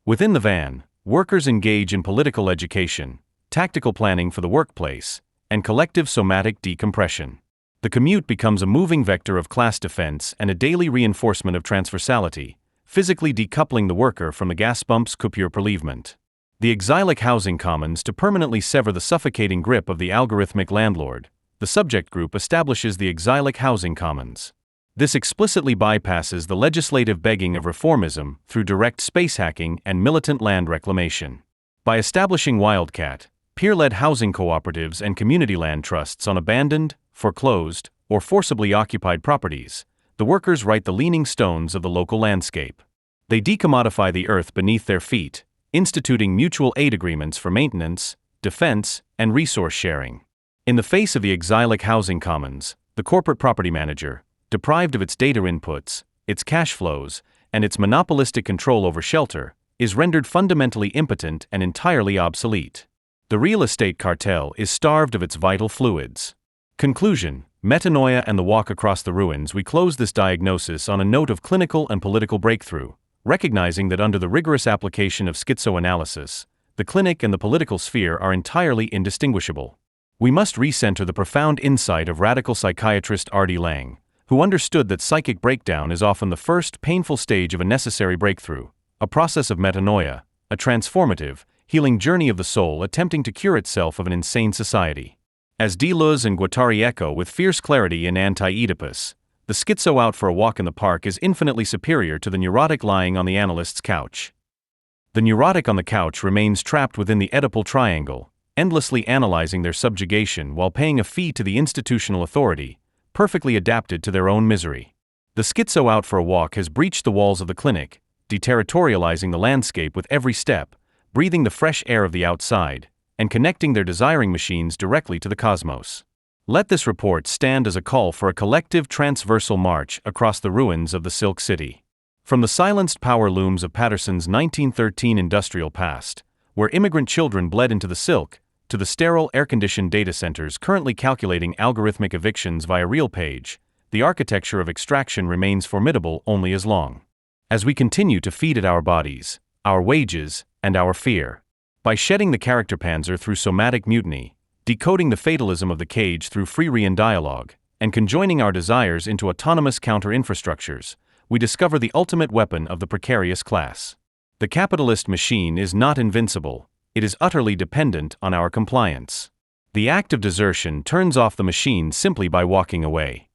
Within the van, workers engage in political education, tactical planning for the workplace, and collective somatic decompression. The commute becomes a moving vector of class defense and a daily reinforcement of transversality, physically decoupling the worker from the gas pump's coupure prelevement. The exilic housing commons to permanently sever the suffocating grip of the algorithmic landlord. The subject group establishes the exilic housing commons. This explicitly bypasses the legislative begging of reformism through direct space hacking and militant land reclamation. By establishing wildcat, peer-led housing cooperatives and community land trusts on abandoned, foreclosed, or forcibly occupied properties, the workers write the leaning stones of the local landscape. They decommodify the earth beneath their feet, instituting mutual aid agreements for maintenance, defense, and resource sharing. In the face of the exilic housing commons, the corporate property manager, deprived of its data inputs, its cash flows, and its monopolistic control over shelter, is rendered fundamentally impotent and entirely obsolete. The real estate cartel is starved of its vital fluids. Conclusion: metanoia and the walk across the ruins. We close this diagnosis on a note of clinical and political breakthrough, recognizing that under the rigorous application of schizoanalysis, the clinic and the political sphere are entirely indistinguishable. We must recenter the profound insight of radical psychiatrist R.D. Laing, who understood that psychic breakdown is often the first painful stage of a necessary breakthrough, a process of metanoia, a transformative, healing journey of the soul attempting to cure itself of an insane society. As Deleuze and Guattari echo with fierce clarity in Anti-Oedipus, the schizo out for a walk in the park is infinitely superior to the neurotic lying on the analyst's couch. The neurotic on the couch remains trapped within the Oedipal triangle, endlessly analyzing their subjugation while paying a fee to the institutional authority, perfectly adapted to their own misery. The schizo out for a walk has breached the walls of the clinic, deterritorializing the landscape with every step, breathing the fresh air of the outside, and connecting their desiring machines directly to the cosmos. Let this report stand as a call for a collective transversal march across the ruins of the Silk City. From the silenced power looms of Patterson's 1913 industrial past, where immigrant children bled into the silk, to the sterile air-conditioned data centers currently calculating algorithmic evictions via RealPage, the architecture of extraction remains formidable only as long as we continue to feed it our bodies, our wages, and our fear. By shedding the character panzer through somatic mutiny, decoding the fatalism of the cage through Freirean dialogue, and conjoining our desires into autonomous counter-infrastructures, we discover the ultimate weapon of the precarious class. The capitalist machine is not invincible, it is utterly dependent on our compliance. The act of desertion turns off the machine simply by walking away.